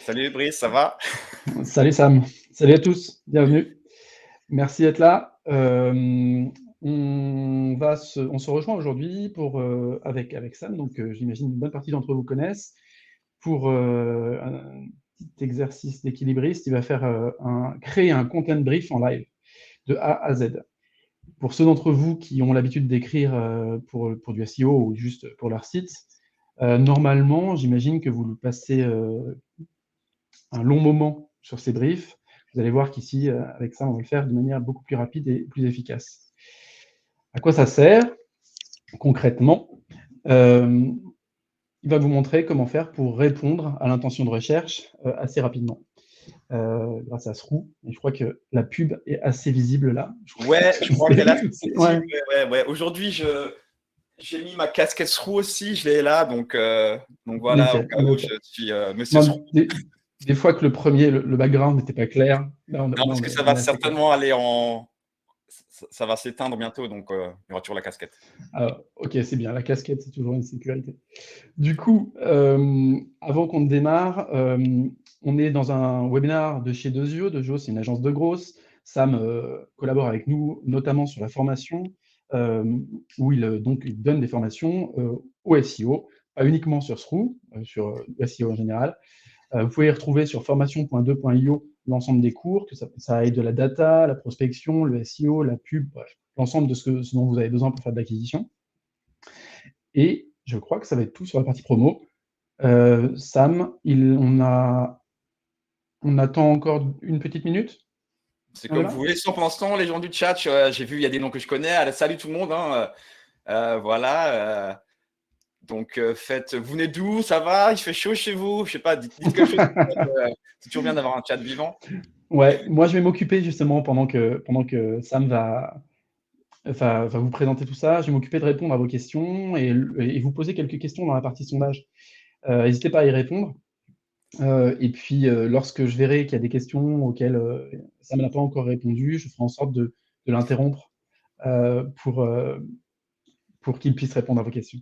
Salut Brice, ça va? Salut Sam, salut à tous, bienvenue. Merci d'être là. On se rejoint aujourd'hui avec Sam, donc j'imagine une bonne partie d'entre vous connaissent, pour un petit exercice d'équilibriste. Il va faire créer un content brief en live de A à Z. Pour ceux d'entre vous qui ont l'habitude d'écrire pour du SEO ou juste pour leur site, normalement, j'imagine que vous passez un long moment sur ces briefs. Vous allez voir qu'ici, avec ça, on va le faire de manière beaucoup plus rapide et plus efficace. À quoi ça sert concrètement? Il va vous montrer comment faire pour répondre à l'intention de recherche assez rapidement grâce à ce roue. Et je crois que la pub est assez visible là. Ouais, je crois qu'elle a visible. Ouais. Ouais. Aujourd'hui, j'ai mis ma casquette Sroux aussi, je l'ai là, donc voilà, au Nickel. cas où je suis Monsieur Non, Sroux. des fois que le background n'était pas clair. Là, Non, parce que ça on va est assez clair. certainement aller en. Ça va s'éteindre bientôt, donc il y aura toujours la casquette. Alors, ok, c'est bien. La casquette, c'est toujours une sécurité. Du coup, avant qu'on démarre, on est dans un webinaire de chez Dozio. Dozio, c'est une agence de grosses. Sam collabore avec nous, notamment sur la formation, où il donne des formations au SEO, pas uniquement sur SRU, sur le SEO en général. Vous pouvez y retrouver sur formation.2.io l'ensemble des cours, que ça aille de la data, la prospection, le SEO, la pub, bref, l'ensemble de ce dont vous avez besoin pour faire de l'acquisition. Et je crois que ça va être tout sur la partie promo. Sam, on attend encore une petite minute. C'est On est comme vous là? voulez. Sinon, pour l'instant, les gens du chat, j'ai vu, il y a des noms que je connais. Allez, salut tout le monde. Hein, voilà. Donc, vous venez d'où? Ça va? Il fait chaud chez vous? Je sais pas, dites quelque chose. C'est toujours bien d'avoir un chat vivant. Ouais, moi je vais m'occuper justement pendant que Sam va vous présenter tout ça, je vais m'occuper de répondre à vos questions et vous poser quelques questions dans la partie sondage. N'hésitez pas à y répondre. Et puis, lorsque je verrai qu'il y a des questions auxquelles Sam n'a pas encore répondu, je ferai en sorte de l'interrompre euh, pour, euh, pour qu'il puisse répondre à vos questions.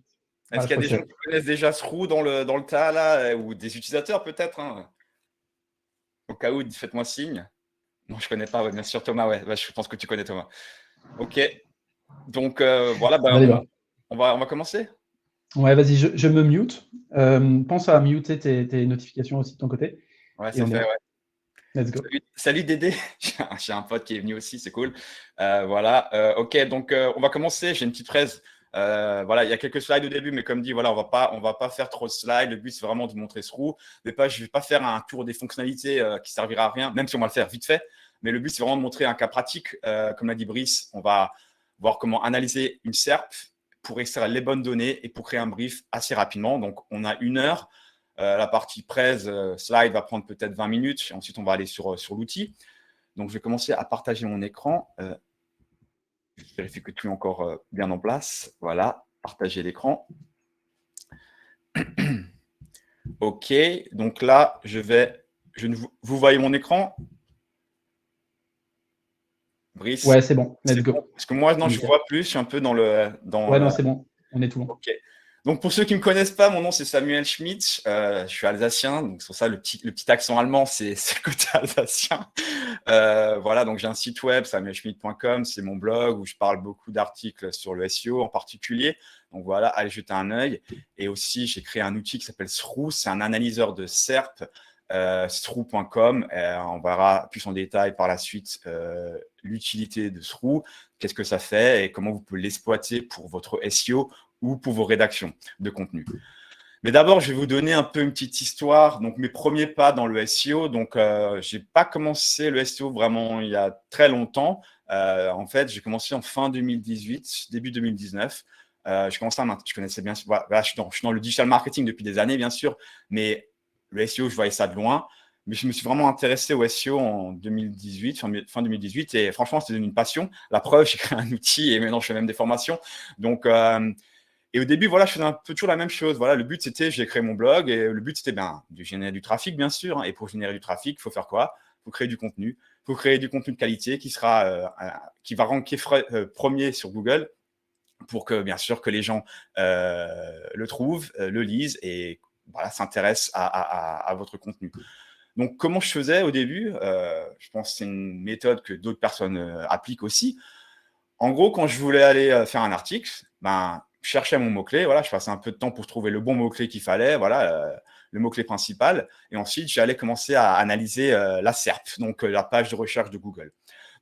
Est-ce Voilà, je qu'il y a crois des que gens c'est. qui connaissent déjà ce roux dans le tas là, ou des utilisateurs peut-être, hein? Au cas où, faites-moi signe. Non, je connais pas, ouais, bien sûr, Thomas, ouais, je pense que tu connais Thomas. Ok, donc voilà, On va y voir. on va commencer. Ouais, vas-y, je me mute. Pense à muter tes notifications aussi de ton côté. Ouais, Et c'est on y fait, va. ouais. Let's go. Salut Dédé, j'ai un pote qui est venu aussi, c'est cool. Voilà, ok, donc on va commencer. J'ai une petite fraise. Voilà, il y a quelques slides au début, mais comme dit, voilà, on va pas faire trop de slides. Le but, c'est vraiment de montrer ce roue. Mais pas, je vais pas faire un tour des fonctionnalités qui servira à rien, même si on va le faire vite fait. Mais le but, c'est vraiment de montrer un cas pratique. Comme l'a dit Brice, on va voir comment analyser une SERP pour extraire les bonnes données et pour créer un brief assez rapidement. Donc, on a 1 heure. La partie presse, slide va prendre peut-être 20 minutes. Et ensuite, on va aller sur l'outil. Donc, je vais commencer à partager mon écran. Je vérifie que tout est encore bien en place. Voilà, partager l'écran. OK. Donc là, vous voyez mon écran, Brice? Ouais, c'est bon. C'est Let's bon? go. Parce que moi, non, je ne Nickel. vois plus. Je suis un peu dans le. Ouais, non, c'est bon. On est tout bon. OK. Donc, pour ceux qui ne me connaissent pas, mon nom, c'est Samuel Schmitt. Je suis alsacien. Donc, c'est pour ça, le petit accent allemand, c'est le côté alsacien. Voilà, donc j'ai un site web, samuelschmitt.com, c'est mon blog où je parle beaucoup d'articles sur le SEO en particulier. Donc voilà, allez jeter un œil. Et aussi, j'ai créé un outil qui s'appelle Sroo, c'est un analyseur de SERP, sroo.com. On verra plus en détail par la suite l'utilité de Sroo, qu'est-ce que ça fait et comment vous pouvez l'exploiter pour votre SEO ou pour vos rédactions de contenu. Mais d'abord, je vais vous donner un peu une petite histoire. Donc, mes premiers pas dans le SEO. Donc, je n'ai pas commencé le SEO vraiment il y a très longtemps. En fait, j'ai commencé en fin 2018, début 2019. Je connaissais bien. Voilà, je suis dans le digital marketing depuis des années, bien sûr. Mais le SEO, je voyais ça de loin. Mais je me suis vraiment intéressé au SEO en 2018, fin 2018. Et franchement, c'était devenu une passion. La preuve, j'ai créé un outil et maintenant, je fais même des formations. Donc, et au début, voilà, je faisais un peu toujours la même chose. Voilà, le but, c'était, j'ai créé mon blog et le but, c'était de générer du trafic, bien sûr. Hein. Et pour générer du trafic, il faut faire quoi? Il faut créer du contenu. Il faut créer du contenu de qualité qui va ranker premier sur Google pour que, bien sûr, que les gens le trouvent, le lisent et voilà, s'intéressent à votre contenu. Donc, comment je faisais au début? Je pense que c'est une méthode que d'autres personnes appliquent aussi. En gros, quand je voulais aller faire un article, ben, je cherchais mon mot-clé, voilà, je passais un peu de temps pour trouver le bon mot-clé qu'il fallait, voilà, le mot-clé principal. Et ensuite, j'allais commencer à analyser la SERP, donc la page de recherche de Google.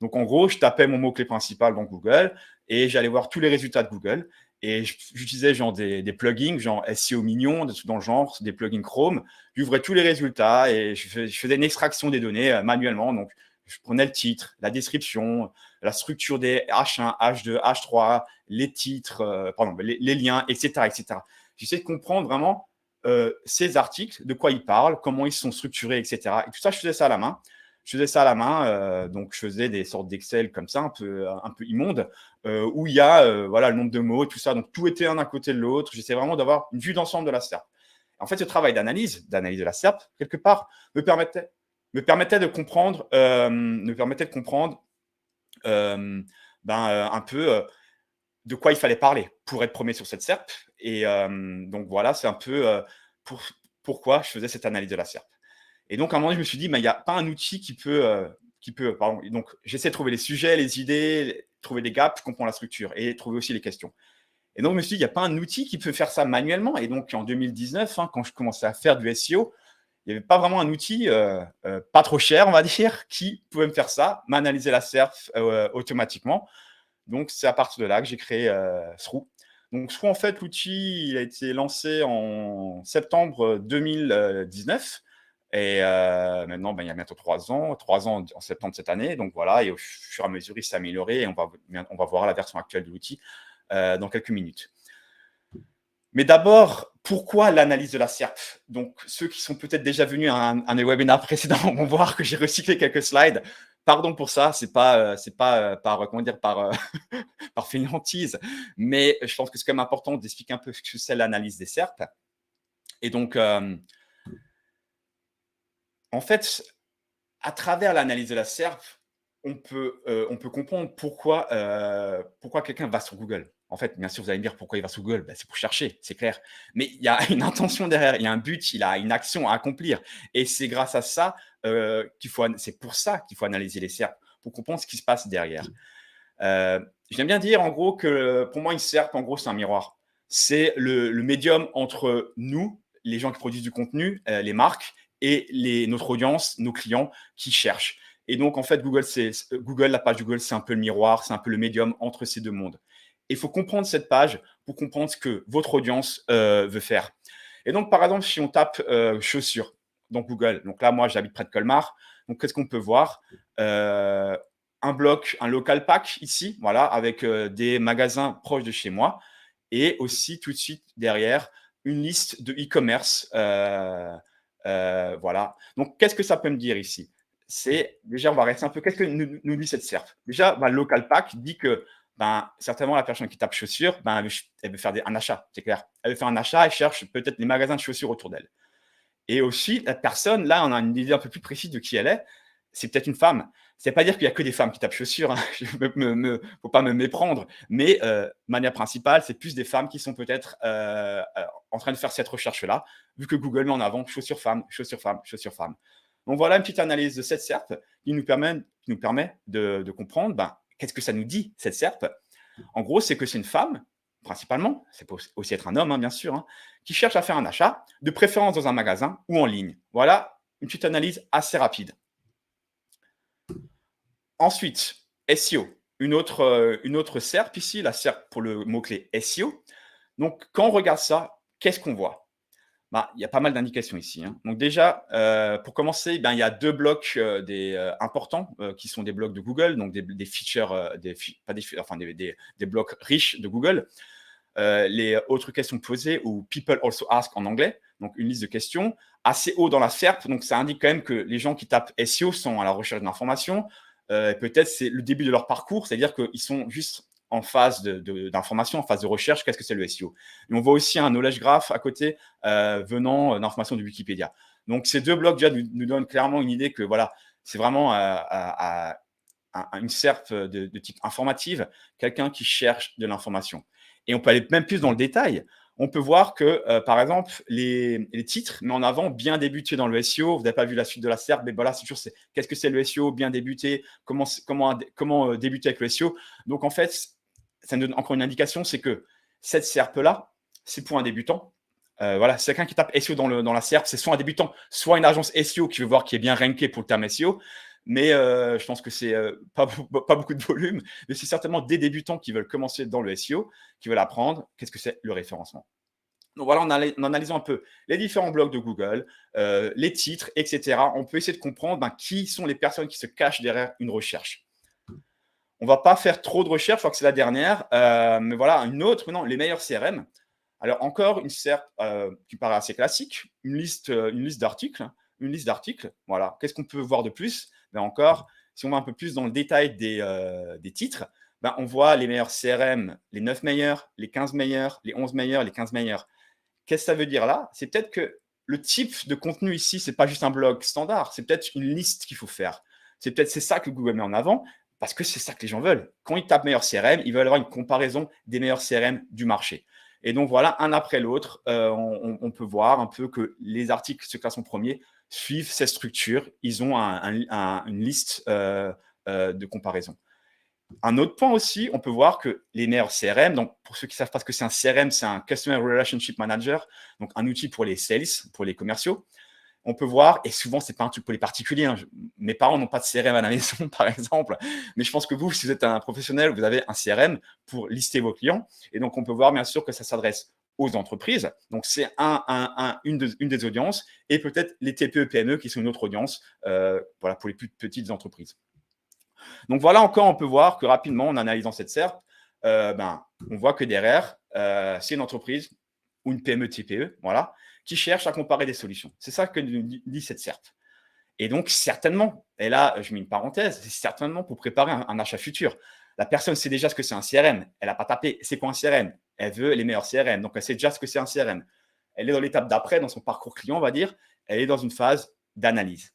Donc, en gros, je tapais mon mot-clé principal dans Google et j'allais voir tous les résultats de Google. Et j'utilisais genre des plugins, genre SEO mignon, dans le genre, des plugins Chrome. J'ouvrais tous les résultats et je faisais une extraction des données manuellement. Donc, je prenais le titre, la description, la structure des H1, H2, H3, les titres, les liens, etc., etc. J'essaie de comprendre vraiment ces articles, de quoi ils parlent, comment ils sont structurés, etc. Et tout ça, je faisais ça à la main. Je faisais ça à la main, donc je faisais des sortes d'Excel comme ça, un peu immondes, où il y a voilà, le nombre de mots, tout ça. Donc tout était un à côté de l'autre. J'essaie vraiment d'avoir une vue d'ensemble de la SERP. En fait, ce travail d'analyse de la SERP, quelque part, me permettait de comprendre, un peu de quoi il fallait parler pour être premier sur cette SERP. Et donc voilà, c'est un peu pour, pourquoi je faisais cette analyse de la SERP. Et donc, à un moment, je me suis dit, il n'y a pas un outil pardon. Et donc, j'essaie de trouver les sujets, les idées, trouver des gaps, comprendre la structure et trouver aussi les questions. Et donc, je me suis dit, il n'y a pas un outil qui peut faire ça manuellement. Et donc, en 2019, quand je commençais à faire du SEO, il n'y avait pas vraiment un outil pas trop cher, on va dire, qui pouvait me faire ça, m'analyser la SERP automatiquement. Donc, c'est à partir de là que j'ai créé Sroo. Donc, Sroo, en fait, l'outil, il a été lancé en septembre 2019. Et maintenant, il y a bientôt 3 ans, 3 ans en septembre cette année. Donc voilà, et au fur et à mesure, il s'est amélioré et on va voir la version actuelle de l'outil dans quelques minutes. Mais d'abord, pourquoi l'analyse de la SERP? Donc, ceux qui sont peut-être déjà venus à un des webinaires précédents vont voir que j'ai recyclé quelques slides. Pardon pour ça, c'est pas par comment dire par fainéantise, mais je pense que c'est quand même important d'expliquer un peu ce que c'est l'analyse des SERP. Et donc, en fait, à travers l'analyse de la SERP, on peut comprendre pourquoi quelqu'un va sur Google. En fait, bien sûr, vous allez me dire pourquoi il va sur Google. C'est pour chercher, c'est clair. Mais il y a une intention derrière, il y a un but, il a une action à accomplir. Et c'est grâce à ça c'est pour ça qu'il faut analyser les SERP, pour comprendre ce qui se passe derrière. J'aime bien dire, en gros, que pour moi, une SERP, en gros, c'est un miroir. C'est le médium entre nous, les gens qui produisent du contenu, les marques, et notre audience, nos clients qui cherchent. Et donc, en fait, la page Google, c'est un peu le miroir, c'est un peu le médium entre ces deux mondes. Il faut comprendre cette page pour comprendre ce que votre audience veut faire. Et donc, par exemple, si on tape chaussures dans Google, donc là, moi, j'habite près de Colmar, donc qu'est-ce qu'on peut voir un bloc, un local pack ici, voilà, avec des magasins proches de chez moi, et aussi tout de suite derrière une liste de e-commerce. Voilà. Donc, qu'est-ce que ça peut me dire ici? C'est déjà, on va rester un peu. Qu'est-ce que nous dit cette SERP? Déjà, le local pack dit que certainement la personne qui tape chaussures, elle veut faire un achat, c'est clair. Elle veut faire un achat, elle cherche peut-être les magasins de chaussures autour d'elle. Et aussi, la personne, là, on a une idée un peu plus précise de qui elle est. C'est peut-être une femme. C'est pas dire qu'il y a que des femmes qui tapent chaussures, hein. Faut pas me méprendre. Mais manière principale, c'est plus des femmes qui sont peut-être en train de faire cette recherche-là, vu que Google met en avant chaussures femmes, chaussures femmes, chaussures femmes. Donc voilà une petite analyse de cette SERP qui nous permet de comprendre qu'est-ce que ça nous dit, cette SERP. En gros, c'est que c'est une femme, principalement, c'est peut aussi être un homme, hein, bien sûr, hein, qui cherche à faire un achat, de préférence dans un magasin ou en ligne. Voilà une petite analyse assez rapide. Ensuite, SEO, une autre SERP ici, la SERP pour le mot-clé SEO. Donc, quand on regarde ça, qu'est-ce qu'on voit? Il y a pas mal d'indications ici, hein. Donc déjà, pour commencer, il y a 2 blocs importants qui sont des blocs de Google, donc des features, des blocs riches de Google. Les autres questions posées, ou People also ask en anglais, donc une liste de questions assez haut dans la SERP. Donc ça indique quand même que les gens qui tapent SEO sont à la recherche d'informations. Peut-être c'est le début de leur parcours, c'est-à-dire qu'ils sont juste en phase d'information, en phase de recherche. Qu'est-ce que c'est le SEO? Et on voit aussi un knowledge graph à côté venant d'informations de Wikipédia. Donc ces 2 blocs déjà nous donnent clairement une idée que voilà, c'est vraiment une SERP de type informative, quelqu'un qui cherche de l'information. Et on peut aller même plus dans le détail. on peut voir que, par exemple, les titres, mais en avant bien débuté dans le SEO. Vous n'avez pas vu la suite de la SERP, mais voilà, c'est toujours qu'est-ce que c'est le SEO, bien débuté, comment débuter avec le SEO. Donc, en fait, ça nous donne encore une indication, c'est que cette SERP-là, c'est pour un débutant. Voilà, c'est quelqu'un qui tape SEO dans la SERP, c'est soit un débutant, soit une agence SEO qui veut voir qui est bien ranké pour le terme SEO. Mais je pense que c'est pas beaucoup de volume, mais c'est certainement des débutants qui veulent commencer dans le SEO, qui veulent apprendre qu'est-ce que c'est le référencement. Donc voilà, en analysant un peu les différents blogs de Google, les titres, etc., on peut essayer de comprendre qui sont les personnes qui se cachent derrière une recherche. On ne va pas faire trop de recherches, je crois que c'est la dernière, mais voilà, une autre maintenant, les meilleurs CRM. Alors encore une SERP qui paraît assez classique, une liste d'articles, voilà. Qu'est-ce qu'on peut voir de plus? Ben encore, si on va un peu plus dans le détail des titres, ben on voit les meilleurs CRM, les 9 meilleurs, les 15 meilleurs, les 11 meilleurs, les 15 meilleurs. Qu'est-ce que ça veut dire là? C'est peut-être que le type de contenu ici, c'est pas juste un blog standard, c'est peut-être une liste qu'il faut faire. C'est ça que Google met en avant, parce que c'est ça que les gens veulent. Quand ils tapent meilleur CRM, ils veulent avoir une comparaison des meilleurs CRM du marché. Et donc voilà, un après l'autre, on peut voir un peu que les articles qui se classent en premier suivent cette structure. Ils ont une liste de comparaison. Un autre point aussi, on peut voir que les meilleurs CRM, donc pour ceux qui ne savent pas ce que c'est un CRM, c'est un Customer Relationship Manager, donc un outil pour les sales, pour les commerciaux. On peut voir, et souvent, ce n'est pas un truc pour les particuliers. Hein. Mes parents n'ont pas de CRM à la maison, par exemple. Mais je pense que vous, si vous êtes un professionnel, vous avez un CRM pour lister vos clients. Et donc, on peut voir, bien sûr, que ça s'adresse aux entreprises. Donc, c'est une des audiences. Et peut-être les TPE-PME qui sont une autre audience voilà, pour les plus petites entreprises. Donc, voilà encore, on peut voir que rapidement, en analysant cette SERP, on voit que derrière, c'est une entreprise ou une PME-TPE, voilà, qui cherche à comparer des solutions. C'est ça que nous dit cette SERP. Et donc, certainement, et là, je mets une parenthèse, c'est certainement pour préparer un achat futur. La personne sait déjà ce que c'est un CRM. Elle n'a pas tapé « c'est quoi un CRM ?» Elle veut les meilleurs CRM. Donc, elle sait déjà ce que c'est un CRM. Elle est dans l'étape d'après, dans son parcours client, on va dire. Elle est dans une phase d'analyse.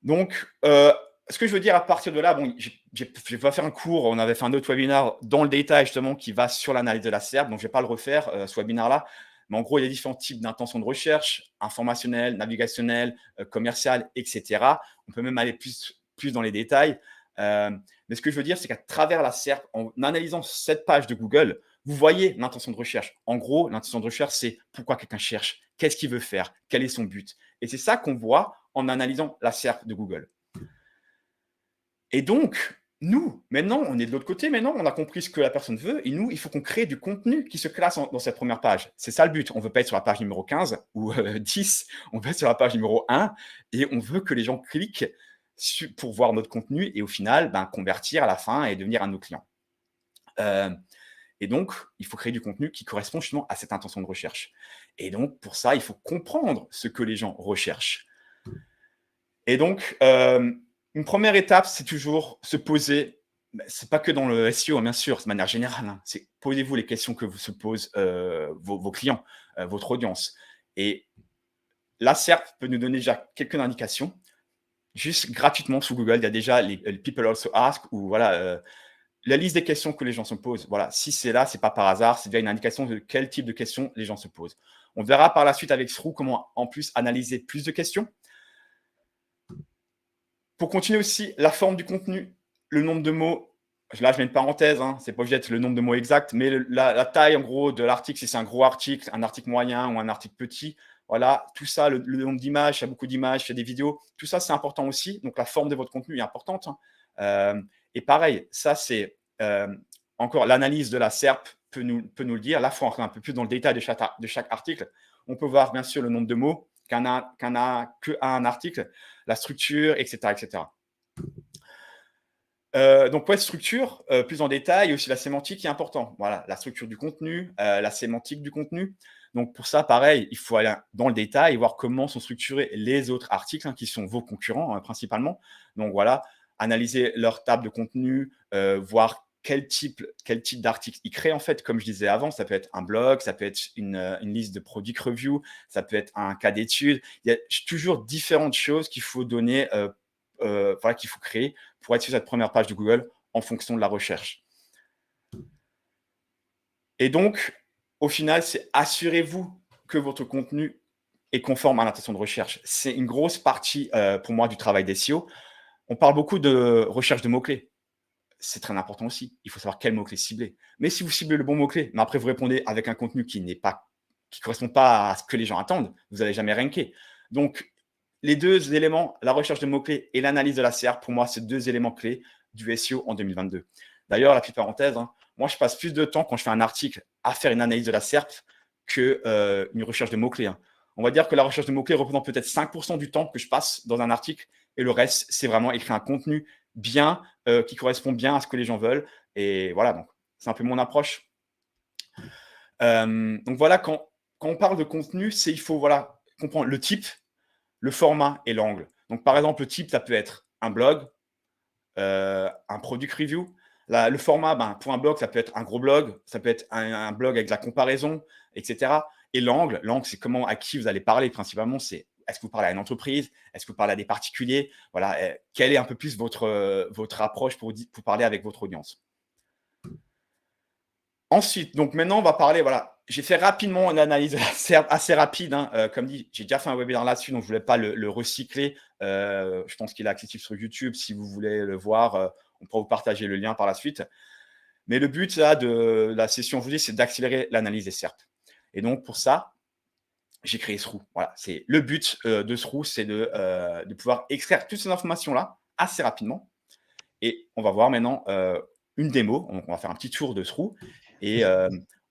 Donc, ce que je veux dire à partir de là, bon, je vais pas faire un cours, on avait fait un autre webinaire dans le détail justement qui va sur l'analyse de la SERP, donc je ne vais pas le refaire, ce webinaire-là. Mais en gros, il y a différents types d'intentions de recherche, informationnelle, navigationnelle, commerciale, etc. On peut même aller plus dans les détails. Mais ce que je veux dire, c'est qu'à travers la SERP, en analysant cette page de Google, vous voyez l'intention de recherche. En gros, l'intention de recherche, c'est pourquoi quelqu'un cherche, qu'est-ce qu'il veut faire, quel est son but. Et c'est ça qu'on voit en analysant la SERP de Google. Et donc, nous, maintenant, on est de l'autre côté, maintenant, on a compris ce que la personne veut, et nous, il faut qu'on crée du contenu qui se classe dans cette première page. C'est ça le but. On ne veut pas être sur la page numéro 15 ou 10, on veut être sur la page numéro 1, et on veut que les gens cliquent pour voir notre contenu, et au final, convertir à la fin et devenir un de nos clients. Et donc, il faut créer du contenu qui correspond justement à cette intention de recherche. Et donc, pour ça, il faut comprendre ce que les gens recherchent. Et donc, une première étape, c'est toujours se poser, c'est pas que dans le SEO, bien sûr, de manière générale, hein, c'est posez-vous les questions que se posent vos clients, votre audience. Et la SERP peut nous donner déjà quelques indications. Juste gratuitement sous Google, il y a déjà les People Also Ask, ou voilà, la liste des questions que les gens se posent. Voilà, si c'est là, c'est pas par hasard, c'est déjà une indication de quel type de questions les gens se posent. On verra par la suite avec Srou comment en plus analyser plus de questions. Pour continuer aussi, la forme du contenu, le nombre de mots. Là, je mets une parenthèse, hein, c'est pas obligé d'être le nombre de mots exact, mais la taille en gros de l'article, si c'est un gros article, un article moyen ou un article petit. Voilà, tout ça, le nombre d'images, il y a beaucoup d'images, il y a des vidéos, tout ça, c'est important aussi. Donc, la forme de votre contenu est importante. Et pareil, ça, c'est encore l'analyse de la SERP peut nous le dire. Là, il faut entrer un peu plus dans le détail de chaque article. On peut voir, bien sûr, le nombre de mots qu'un article, la structure, etc. etc. Donc, pour être structure, plus en détail, aussi la sémantique qui est important. Voilà, la structure du contenu, la sémantique du contenu. Donc, pour ça, pareil, il faut aller dans le détail et voir comment sont structurés les autres articles qui sont vos concurrents principalement. Donc, voilà, analyser leur table de contenu, voir quel type d'article ils créent en fait. Comme je disais avant, ça peut être un blog, ça peut être une liste de product review, ça peut être un cas d'étude. Il y a toujours différentes choses qu'il faut donner, voilà, qu'il faut créer pour être sur cette première page de Google en fonction de la recherche. Et donc, au final, c'est assurez-vous que votre contenu est conforme à l'intention de recherche. C'est une grosse partie pour moi du travail des SEO. On parle beaucoup de recherche de mots-clés. C'est très important aussi. Il faut savoir quel mot-clé cibler. Mais si vous ciblez le bon mot-clé, mais après vous répondez avec un contenu qui ne correspond pas à ce que les gens attendent, vous n'allez jamais ranker. Donc, les deux éléments, la recherche de mots-clés et l'analyse de la SERP, pour moi, c'est deux éléments clés du SEO en 2022. D'ailleurs, la petite parenthèse, moi, je passe plus de temps quand je fais un article à faire une analyse de la SERP qu'une recherche de mots-clés. On va dire que la recherche de mots-clés représente peut-être 5% du temps que je passe dans un article et le reste, c'est vraiment écrire un contenu bien, qui correspond bien à ce que les gens veulent. Et voilà, donc c'est un peu mon approche. Donc voilà, quand on parle de contenu, il faut comprendre le type, le format et l'angle. Donc par exemple, le type, ça peut être un blog, un product review. Le format, pour un blog, ça peut être un gros blog, ça peut être un blog avec de la comparaison, etc. Et l'angle, c'est comment, à qui vous allez parler principalement. C'est est-ce que vous parlez à une entreprise, est-ce que vous parlez à des particuliers, voilà, quelle est un peu plus votre approche pour parler avec votre audience. Ensuite, donc maintenant, on va parler, j'ai fait rapidement une analyse assez rapide. Comme dit, j'ai déjà fait un webinaire là-dessus, donc je ne voulais pas le recycler. Je pense qu'il est accessible sur YouTube. Si vous voulez le voir, on pourra vous partager le lien par la suite. Mais le but là, de la session aujourd'hui, c'est d'accélérer l'analyse des SERP. Et donc, pour ça, j'ai créé Sroux. Voilà, c'est le but de Sroux, c'est de pouvoir extraire toutes ces informations-là assez rapidement. Et on va voir maintenant une démo. On va faire un petit tour de Sroux. Et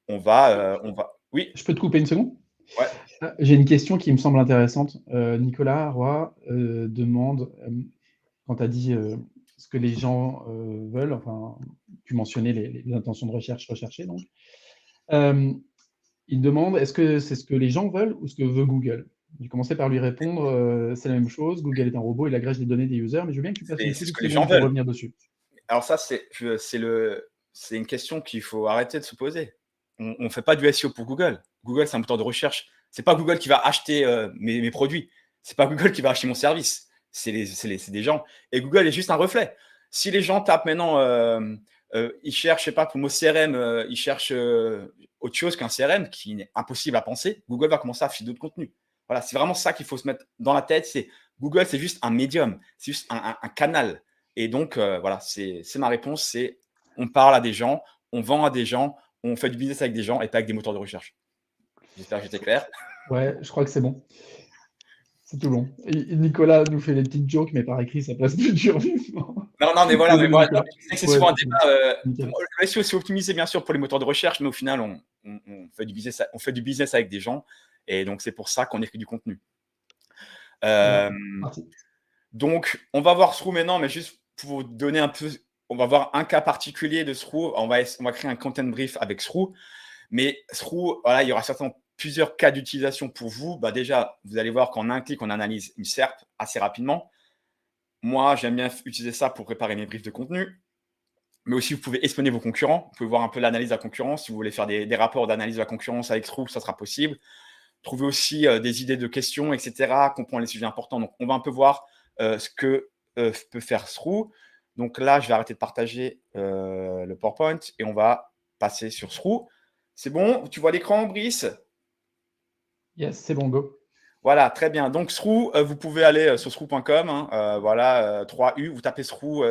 on va… Oui. Je peux te couper une seconde? Ouais. J'ai une question qui me semble intéressante. Nicolas Roy demande, quand tu as dit ce que les gens veulent, enfin, tu mentionnais les intentions de recherche recherchées, donc. Il demande, est-ce que c'est ce que les gens veulent ou ce que veut Google? J'ai commencé par lui répondre, c'est la même chose, Google est un robot, il agrège les données des users, mais je veux bien que tu passes une C'est ce petite que les gens seconde pour veulent. revenir dessus. Alors ça, c'est une question qu'il faut arrêter de se poser. On ne fait pas du SEO pour Google. Google, c'est un moteur de recherche. C'est pas Google qui va acheter mes produits. C'est pas Google qui va acheter mon service. C'est des gens. Et Google est juste un reflet. Si les gens tapent maintenant, ils cherchent, je sais pas, pour le mot CRM, ils cherchent autre chose qu'un CRM qui est impossible à penser, Google va commencer à afficher d'autres contenus. Voilà, c'est vraiment ça qu'il faut se mettre dans la tête. C'est Google, c'est juste un médium, c'est juste un canal. Et donc, voilà, c'est ma réponse, c'est on parle à des gens, on vend à des gens, on fait du business avec des gens et pas avec des moteurs de recherche. J'espère que j'étais clair. Ouais, je crois que c'est bon. C'est tout bon. Et Nicolas nous fait les petites jokes, mais par écrit, ça passe plus dur vivement. Non, mais voilà, Désolé, Nicolas. c'est Ouais, souvent un c'est débat. nickel. Le SEO, c'est optimisé bien sûr pour les moteurs de recherche, mais au final, on fait du business avec des gens. Et donc, c'est pour ça qu'on écrit du contenu. Parti. Donc, on va voir Sroux maintenant, mais juste pour vous donner un peu, on va voir un cas particulier de Sroux. On va créer un content brief avec Sroux. Mais Sroux, voilà, il y aura certainement plusieurs cas d'utilisation pour vous. Déjà, vous allez voir qu'en un clic, on analyse une SERP assez rapidement. Moi, j'aime bien utiliser ça pour préparer mes briefs de contenu. Mais aussi, vous pouvez espionner vos concurrents. Vous pouvez voir un peu l'analyse de la concurrence. Si vous voulez faire des rapports d'analyse de la concurrence avec Sroux, ça sera possible. Trouver aussi des idées de questions, etc. Comprendre les sujets importants. Donc, on va un peu voir ce que peut faire Sroux. Donc là, je vais arrêter de partager le PowerPoint et on va passer sur Sroux. C'est bon? Tu vois l'écran, Brice? Yes, c'est bon, go. Voilà, très bien. Donc, Sroux, vous pouvez aller sur sroux.com. Voilà, 3U, vous tapez Sroux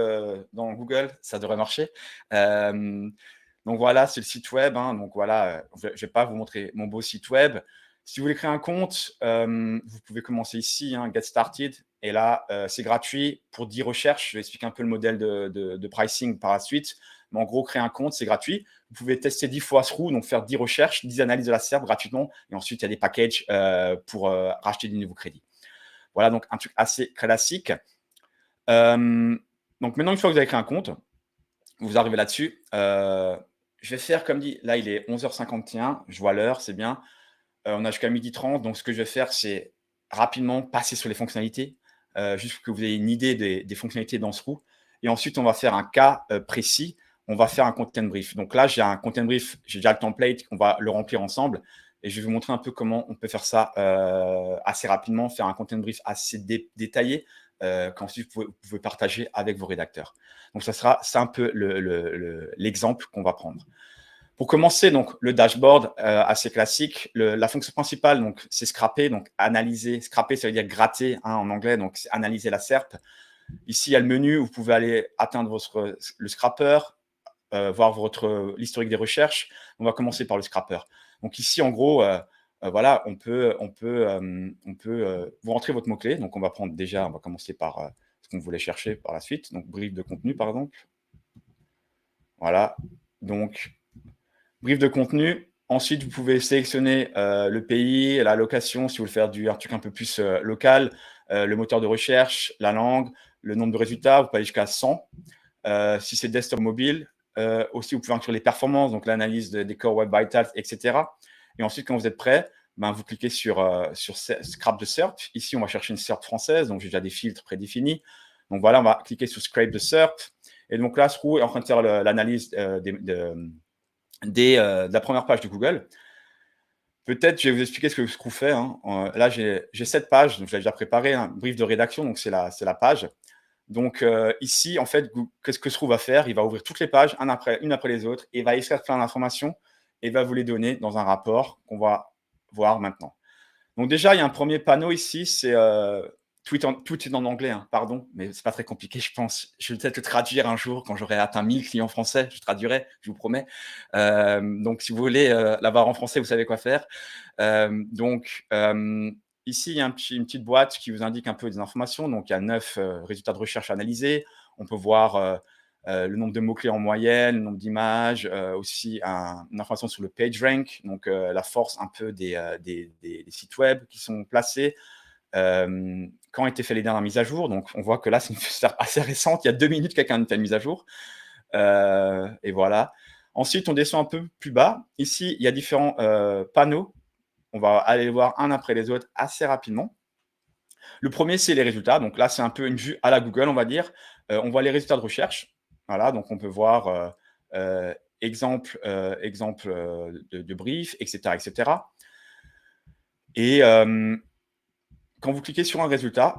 dans Google, ça devrait marcher. Donc, voilà, c'est le site web. Donc, voilà, je ne vais pas vous montrer mon beau site web. Si vous voulez créer un compte, vous pouvez commencer ici, Get Started. Et là, c'est gratuit pour 10 recherches. Je vais expliquer un peu le modèle de pricing par la suite. Mais en gros, créer un compte, c'est gratuit. Vous pouvez tester 10 fois Sroux, donc faire 10 recherches, 10 analyses de la SERP gratuitement. Et ensuite, il y a des packages pour racheter du nouveau crédit. Voilà, donc un truc assez classique. Donc maintenant, une fois que vous avez créé un compte, vous arrivez là-dessus. Je vais faire comme dit, là, il est 11h51. Je vois l'heure, c'est bien. On a jusqu'à 12h30. Donc, ce que je vais faire, c'est rapidement passer sur les fonctionnalités, juste pour que vous ayez une idée des fonctionnalités dans Sroux. Et ensuite, on va faire un cas précis. On va faire un content brief. Donc là, j'ai un content brief, j'ai déjà le template, on va le remplir ensemble. Et je vais vous montrer un peu comment on peut faire ça assez rapidement, faire un content brief assez détaillé, qu'ensuite vous pouvez partager avec vos rédacteurs. Donc, c'est un peu l'exemple qu'on va prendre. Pour commencer, donc, le dashboard, assez classique. La fonction principale, donc, c'est scraper, donc analyser. Scraper, ça veut dire gratter en anglais, donc c'est analyser la SERP. Ici, il y a le menu où vous pouvez aller atteindre le scrapper, voir l'historique des recherches. On va commencer par le scrapper. Donc ici, en gros, voilà, on peut vous rentrer votre mot-clé. Donc on va commencer par ce qu'on voulait chercher par la suite. Donc brief de contenu, par exemple. Voilà. Donc brief de contenu. Ensuite, vous pouvez sélectionner le pays, la location, si vous voulez faire un truc un peu plus local, le moteur de recherche, la langue, le nombre de résultats. Vous pouvez aller jusqu'à 100. Si c'est desktop mobile, aussi, vous pouvez inclure les performances, donc l'analyse des core web vitals, etc. Et ensuite, quand vous êtes prêt, vous cliquez sur Scrap de SERP. Ici, on va chercher une SERP française, donc j'ai déjà des filtres prédéfinis. Donc voilà, on va cliquer sur Scrape de SERP. Et donc là, Screw est en train de faire l'analyse de la première page de Google. Peut-être, je vais vous expliquer ce que Screw fait. Là, j'ai 7 pages, donc je l'ai déjà préparé, un brief de rédaction, donc c'est la page. Donc ici, en fait, qu'est-ce que Screw va faire? Il va ouvrir toutes les pages, une après les autres, et il va extraire plein d'informations et va vous les donner dans un rapport qu'on va voir maintenant. Donc déjà, il y a un premier panneau ici, c'est tout est en anglais, pardon, mais c'est pas très compliqué, je pense. Je vais peut-être le traduire un jour quand j'aurai atteint 1000 clients français, je traduirai, je vous promets. Donc si vous voulez l'avoir en français, vous savez quoi faire. Ici, il y a une petune boîte qui vous indique un peu des informations. Donc, il y a 9 résultats de recherche analysés. On peut voir le nombre de mots-clés en moyenne, le nombre d'images, aussi une information sur le PageRank, donc la force un peu des sites web qui sont placés. Quand ont été fait les dernières mises à jour. Donc, on voit que là, c'est une SERP assez récente. Il y a 2 minutes, quelqu'un a une telle mise à jour. Et voilà. Ensuite, on descend un peu plus bas. Ici, il y a différents panneaux. On va aller les voir un après les autres assez rapidement. Le premier, c'est les résultats. Donc là, c'est un peu une vue à la Google, on va dire. On voit les résultats de recherche. Voilà, donc on peut voir exemple de brief, etc., etc. Et quand vous cliquez sur un résultat,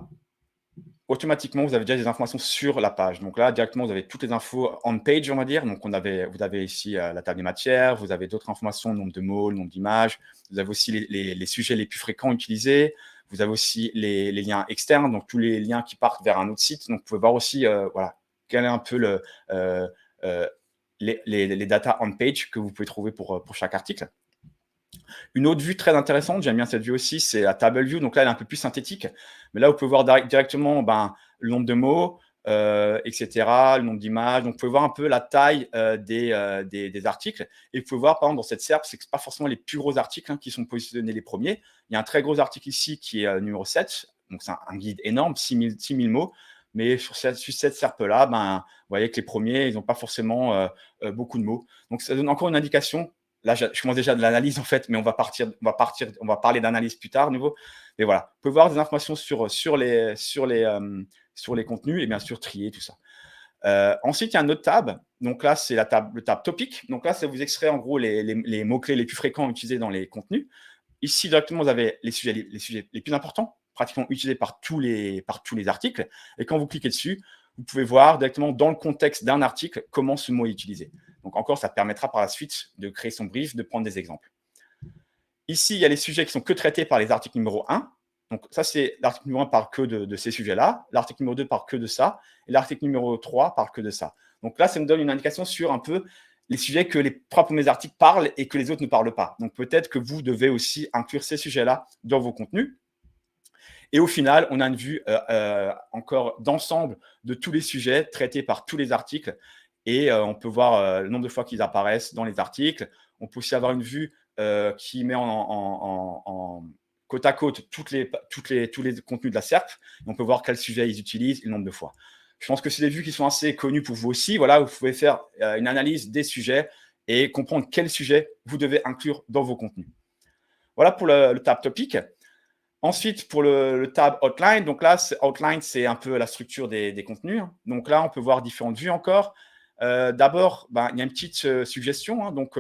automatiquement, vous avez déjà des informations sur la page. Donc là, directement, vous avez toutes les infos on page, on va dire. Donc, vous avez ici la table des matières, vous avez d'autres informations, le nombre de mots, le nombre d'images. Vous avez aussi les sujets les plus fréquents utilisés. Vous avez aussi les liens externes, donc tous les liens qui partent vers un autre site. Donc, vous pouvez voir aussi voilà, quel est un peu les data on page que vous pouvez trouver pour chaque article. Une autre vue très intéressante, j'aime bien cette vue aussi, c'est la table view. Donc là, elle est un peu plus synthétique. Mais là, vous pouvez voir directement le nombre de mots, etc., le nombre d'images. Donc, vous pouvez voir un peu la taille des articles. Et vous pouvez voir, par exemple, dans cette SERP, c'est que ce pas forcément les plus gros articles qui sont positionnés les premiers. Il y a un très gros article ici qui est numéro 7. Donc, c'est un guide énorme, 6000 mots. Mais sur cette SERP-là, vous voyez que les premiers, ils n'ont pas forcément beaucoup de mots. Donc, ça donne encore une indication. Là, je commence déjà de l'analyse en fait, mais on va parler d'analyse plus tard, nouveau. Mais voilà, vous pouvez voir des informations sur les contenus et bien sûr trier tout ça. Ensuite, il y a une autre tab. Donc là, c'est le tab topic. Donc là, ça vous extrait en gros les mots-clés les plus fréquents utilisés dans les contenus. Ici, directement, vous avez les sujets les plus importants, pratiquement utilisés par tous les articles. Et quand vous cliquez dessus, vous pouvez voir directement dans le contexte d'un article comment ce mot est utilisé. Donc encore, ça permettra par la suite de créer son brief, de prendre des exemples. Ici, il y a les sujets qui sont que traités par les articles numéro 1. Donc ça, c'est l'article numéro 1 parle que de ces sujets-là. L'article numéro 2 parle que de ça. Et l'article numéro 3 parle que de ça. Donc là, ça me donne une indication sur un peu les sujets que les 3 premiers articles parlent et que les autres ne parlent pas. Donc peut-être que vous devez aussi inclure ces sujets-là dans vos contenus. Et au final, on a une vue encore d'ensemble de tous les sujets traités par tous les articles. Et on peut voir le nombre de fois qu'ils apparaissent dans les articles. On peut aussi avoir une vue qui met en côte à côte tous les contenus de la SERP. On peut voir quels sujets ils utilisent et le nombre de fois. Je pense que c'est des vues qui sont assez connues pour vous aussi. Voilà, vous pouvez faire une analyse des sujets et comprendre quels sujets vous devez inclure dans vos contenus. Voilà pour le tab topic. Ensuite, pour le tab Outline, donc là, Outline, c'est un peu la structure des contenus. Donc là, on peut voir différentes vues encore. D'abord, il y a une petite suggestion. Donc,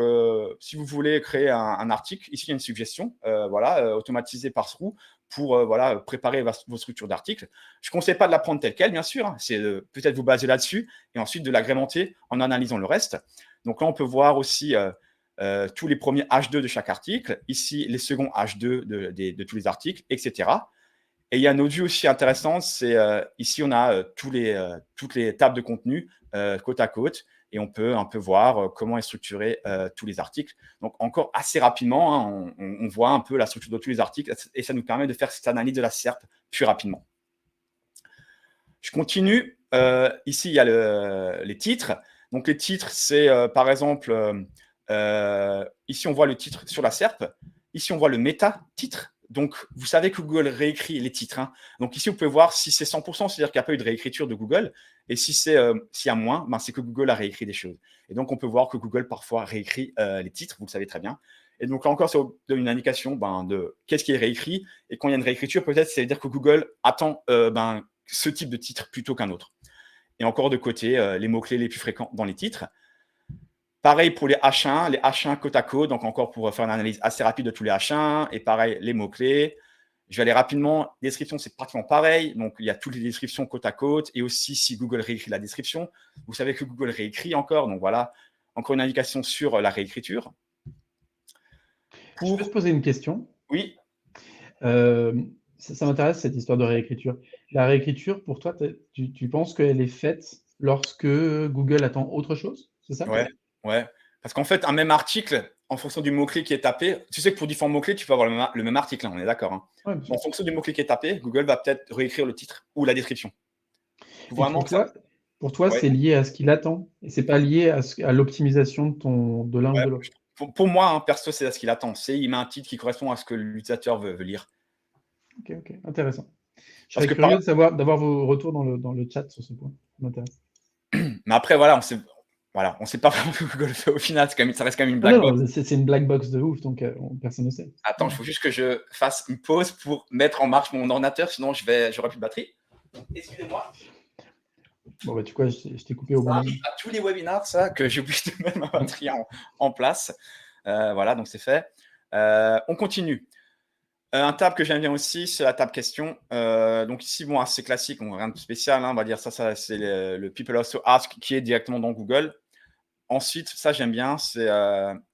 si vous voulez créer un article, ici, il y a une suggestion automatisée par Screw pour préparer vos structures d'articles. Je ne conseille pas de la prendre telle quelle, bien sûr. C'est peut-être vous baser là-dessus et ensuite de l'agrémenter en analysant le reste. Donc là, on peut voir aussi tous les premiers H2 de chaque article, ici les seconds H2 de tous les articles, etc. Et il y a une autre vue aussi intéressante, c'est ici on a toutes les tables de contenu côte à côte, et on peut un peu voir comment est structuré tous les articles. Donc encore assez rapidement, hein, on voit un peu la structure de tous les articles, et ça nous permet de faire cette analyse de la SERP plus rapidement. Je continue. Ici, il y a les titres. Donc les titres, c'est par exemple, ici on voit le titre sur la SERP. Ici, on voit le méta-titre. Donc, vous savez que Google réécrit les titres, hein. Donc ici, vous pouvez voir si c'est 100%, c'est-à-dire qu'il n'y a pas eu de réécriture de Google. Et si s'il y a moins, ben, c'est que Google a réécrit des choses. Et donc, on peut voir que Google, parfois, réécrit les titres, vous le savez très bien. Et donc, là encore, ça vous donne une indication de qu'est-ce qui est réécrit. Et quand il y a une réécriture, peut-être, ça veut dire que Google attend ce type de titre plutôt qu'un autre. Et encore de côté, les mots-clés les plus fréquents dans les titres. Pareil pour les H1 côte à côte, donc encore pour faire une analyse assez rapide de tous les H1, et pareil, les mots-clés. Je vais aller rapidement. Description, c'est pratiquement pareil. Donc, il y a toutes les descriptions côte à côte, et aussi si Google réécrit la description. Vous savez que Google réécrit encore, donc voilà, encore une indication sur la réécriture. Je peux te poser une question? Oui. Ça m'intéresse, cette histoire de réécriture. La réécriture, pour toi, tu penses qu'elle est faite lorsque Google attend autre chose? C'est ça? Ouais. Parce qu'en fait, un même article, en fonction du mot-clé qui est tapé, tu sais que pour différents mots-clés, tu peux avoir le même article, hein, on est d'accord, hein. Ouais, En fonction du mot-clé qui est tapé, Google va peut-être réécrire le titre ou la description. Vraiment, pour toi, c'est lié à ce qu'il attend, et c'est pas lié à l'optimisation de l'un ou de l'autre. Pour moi, hein, perso, c'est à ce qu'il attend. Il met un titre qui correspond à ce que l'utilisateur veut lire. Ok, intéressant. Je serais curieux d'avoir vos retours dans le chat sur ce point. Ça m'intéresse. Mais après, voilà, on sait pas vraiment ce que Google fait au final. Ça reste quand même une black box. C'est une black box de ouf, donc personne ne sait. Attends, il faut juste que je fasse une pause pour mettre en marche mon ordinateur, sinon j'aurai plus de batterie. Excusez-moi. Bon, bah, tu vois, je t'ai coupé au bon moment. À tous les webinars, ça, que j'ai oublié de mettre ma batterie en place. Voilà, donc c'est fait. On continue. Un tab que j'aime bien aussi, c'est la tab questions. Donc ici, bon, assez classique, rien de spécial, hein, on va dire ça c'est le People Also Ask qui est directement dans Google. Ensuite, ça j'aime bien, c'est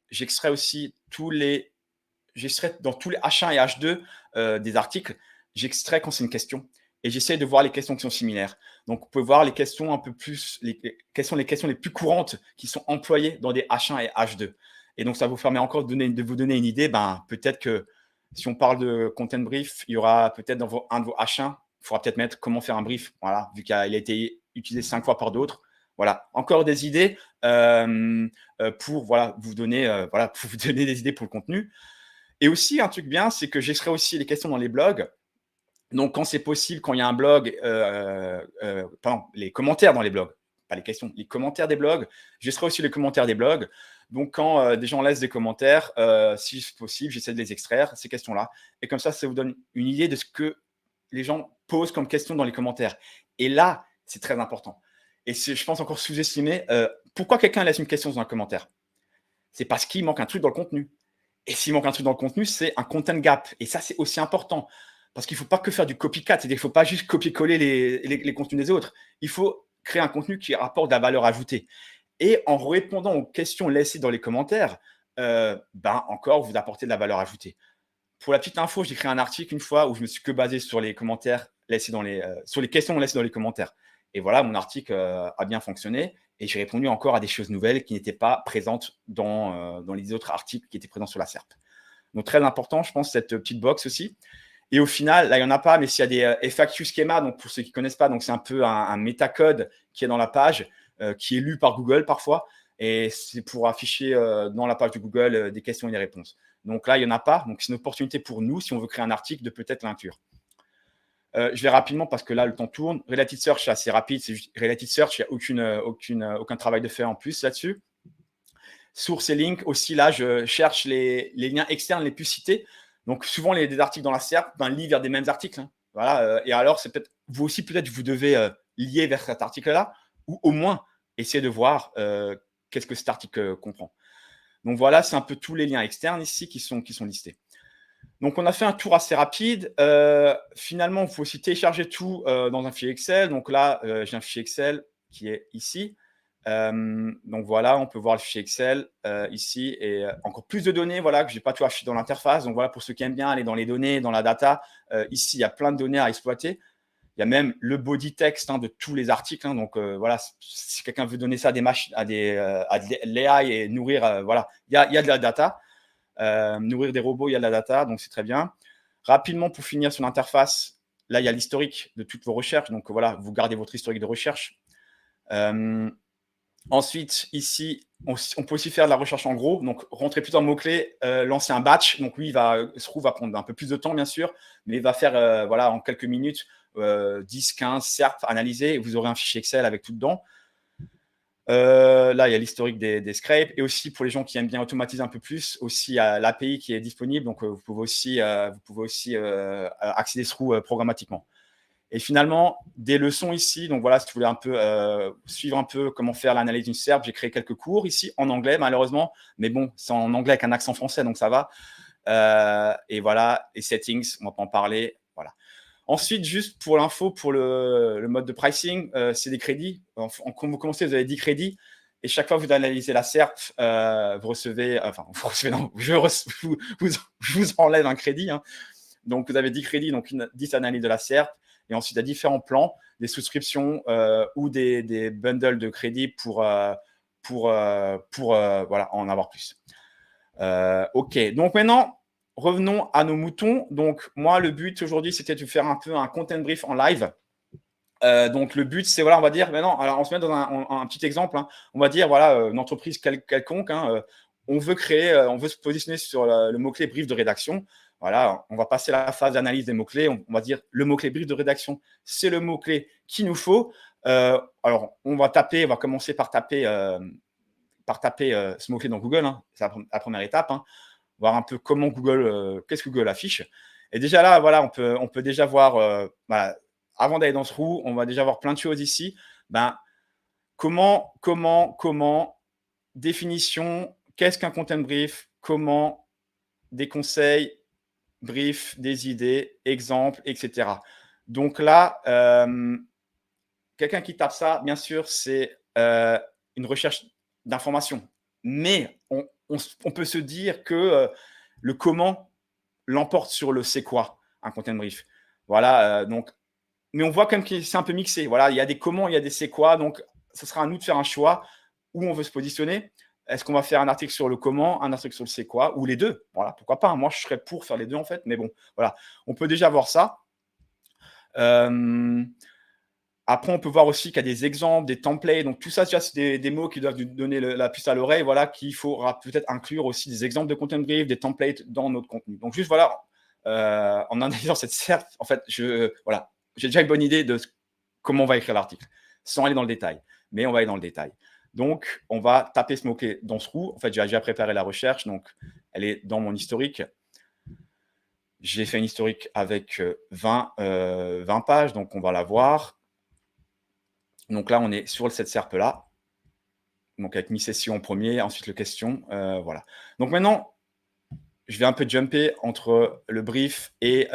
j'extrais aussi dans tous les H1 et H2 des articles, j'extrais quand c'est une question et j'essaie de voir les questions qui sont similaires. Donc, vous pouvez voir les questions un peu plus, les questions les plus courantes qui sont employées dans des H1 et H2. Et donc, ça vous permet encore de vous donner une idée. Peut-être que si on parle de content brief, il y aura peut-être dans un de vos H1, il faudra peut-être mettre comment faire un brief, voilà, vu qu'il a été utilisé 5 fois par d'autres. Voilà, encore des idées pour vous donner des idées pour le contenu. Et aussi, un truc bien, c'est que j'extrais aussi les questions dans les blogs. Donc, quand c'est possible, quand il y a un blog, les commentaires dans les blogs, pas les questions, les commentaires des blogs, j'extrais aussi les commentaires des blogs. Donc, quand des gens laissent des commentaires, si c'est possible, j'essaie de les extraire, ces questions-là. Et comme ça vous donne une idée de ce que les gens posent comme questions dans les commentaires. Et là, c'est très important. Et c'est, je pense, encore sous-estimé. Pourquoi quelqu'un laisse une question dans un commentaire? C'est parce qu'il manque un truc dans le contenu. Et s'il manque un truc dans le contenu, c'est un content gap. Et ça, c'est aussi important. Parce qu'il ne faut pas que faire du copycat. C'est-à-dire qu'il ne faut pas juste copier-coller les contenus des autres. Il faut créer un contenu qui rapporte de la valeur ajoutée. Et en répondant aux questions laissées dans les commentaires, encore, vous apportez de la valeur ajoutée. Pour la petite info, j'ai créé un article une fois où je me suis que basé sur les commentaires laissés sur les questions laissées dans les commentaires. Et voilà, mon article a bien fonctionné. Et j'ai répondu encore à des choses nouvelles qui n'étaient pas présentes dans les autres articles qui étaient présents sur la SERP. Donc, très important, je pense, cette petite box aussi. Et au final, là, il n'y en a pas, mais s'il y a des FAQ schémas, donc pour ceux qui ne connaissent pas, donc c'est un peu un métacode qui est dans la page, qui est lu par Google parfois. Et c'est pour afficher dans la page de Google des questions et des réponses. Donc là, il n'y en a pas. Donc, c'est une opportunité pour nous, si on veut créer un article, de peut-être l'inclure. Je vais rapidement parce que là, le temps tourne. Related Search, c'est assez rapide. C'est juste Related Search, il n'y a aucun travail de fait en plus là-dessus. Sources et links, aussi, là, je cherche les liens externes les plus cités. Donc, souvent, des articles dans la SERP lient vers des mêmes articles. Hein. Voilà. Et alors, c'est peut-être vous aussi, peut-être, vous devez lier vers cet article-là ou au moins essayer de voir qu'est-ce que cet article comprend. Donc, voilà, c'est un peu tous les liens externes ici qui sont listés. Donc, on a fait un tour assez rapide. Finalement, il faut aussi télécharger tout dans un fichier Excel. Donc là, j'ai un fichier Excel qui est ici. Donc voilà, on peut voir le fichier Excel ici et encore plus de données, voilà, que je n'ai pas tout affiché dans l'interface. Donc voilà, pour ceux qui aiment bien aller dans les données, dans la data, ici, il y a plein de données à exploiter. Il y a même le body text de tous les articles. Donc voilà, si quelqu'un veut donner ça à des machines, à de l'AI et nourrir, voilà, il y a de la data. Nourrir des robots, il y a de la data, donc c'est très bien. Rapidement, pour finir sur l'interface, là, il y a l'historique de toutes vos recherches. Donc voilà, vous gardez votre historique de recherche. Ensuite, ici, on peut aussi faire de la recherche en gros. Donc, rentrer plusieurs mots-clés, lancer un batch. Donc, lui, Sroux va prendre un peu plus de temps, bien sûr, mais il va faire, voilà, en quelques minutes, 10, 15 SERP analysés. Et vous aurez un fichier Excel avec tout dedans. Là, il y a l'historique des scrapes. Et aussi, pour les gens qui aiment bien automatiser un peu plus, aussi, il y a l'API qui est disponible. Donc, vous pouvez aussi accéder Sroux programmatiquement. Et finalement, des leçons ici. Donc voilà, si vous voulez un peu suivre un peu comment faire l'analyse d'une SERP, j'ai créé quelques cours ici en anglais, malheureusement. Mais bon, c'est en anglais avec un accent français, donc ça va. Et voilà, les settings, on va pas en parler. Voilà. Ensuite, juste pour l'info, pour le mode de pricing, c'est des crédits. Quand vous commencez, vous avez 10 crédits. Et chaque fois que vous analysez la SERP, vous recevez, non, je vous enlève un crédit. Donc, vous avez 10 crédits, donc 10 analyses de la SERP. Et ensuite, il y a différents plans, des souscriptions ou des bundles de crédits pour voilà, en avoir plus. OK, donc maintenant, revenons à nos moutons. Donc, moi, le but aujourd'hui, c'était de faire un peu un content brief en live. Donc, le but, c'est, voilà, on va dire, maintenant, alors on se met dans un petit exemple. On va dire, voilà, une entreprise quelconque, on veut se positionner sur le mot-clé brief de rédaction. Voilà, on va passer à la phase d'analyse des mots-clés. On va dire le mot-clé brief de rédaction, c'est le mot-clé qu'il nous faut. Alors, on va commencer par taper ce mot-clé dans Google. C'est la première étape. Voir un peu comment qu'est-ce que Google affiche. Et déjà là, voilà, on peut déjà voir, voilà, avant d'aller dans Sroux, on va déjà voir plein de choses ici. Comment, définition, qu'est-ce qu'un content brief, comment, des conseils, brief, des idées, exemples, etc. Donc là, quelqu'un qui tape ça, bien sûr, c'est une recherche d'information. Mais on peut se dire que le comment l'emporte sur le c'est quoi, un content brief. Voilà, donc, mais on voit quand même que c'est un peu mixé. Voilà, il y a des comment, il y a des c'est quoi. Donc, ce sera à nous de faire un choix où on veut se positionner. Est-ce qu'on va faire un article sur le comment, un article sur le c'est quoi, ou les deux? Voilà, pourquoi pas. Moi, je serais pour faire les deux, en fait. Mais bon, voilà, on peut déjà voir ça. Après, on peut voir aussi qu'il y a des exemples, des templates. Donc, tout ça, c'est des mots qui doivent nous donner la puce à l'oreille. Voilà, qu'il faudra peut-être inclure aussi des exemples de content brief, des templates dans notre contenu. Donc, juste voilà, en analysant cette SERP, en fait, voilà, j'ai déjà une bonne idée de comment on va écrire l'article, sans aller dans le détail. Mais on va aller dans le détail. Donc, on va taper ce mot-clé dans Sroux. En fait, j'ai déjà préparé la recherche. Donc, elle est dans mon historique. J'ai fait un historique avec 20 pages. Donc, on va la voir. Donc là, on est sur cette SERP-là. Donc avec mi-session en premier, ensuite le question. Voilà. Donc maintenant, je vais un peu jumper entre le brief et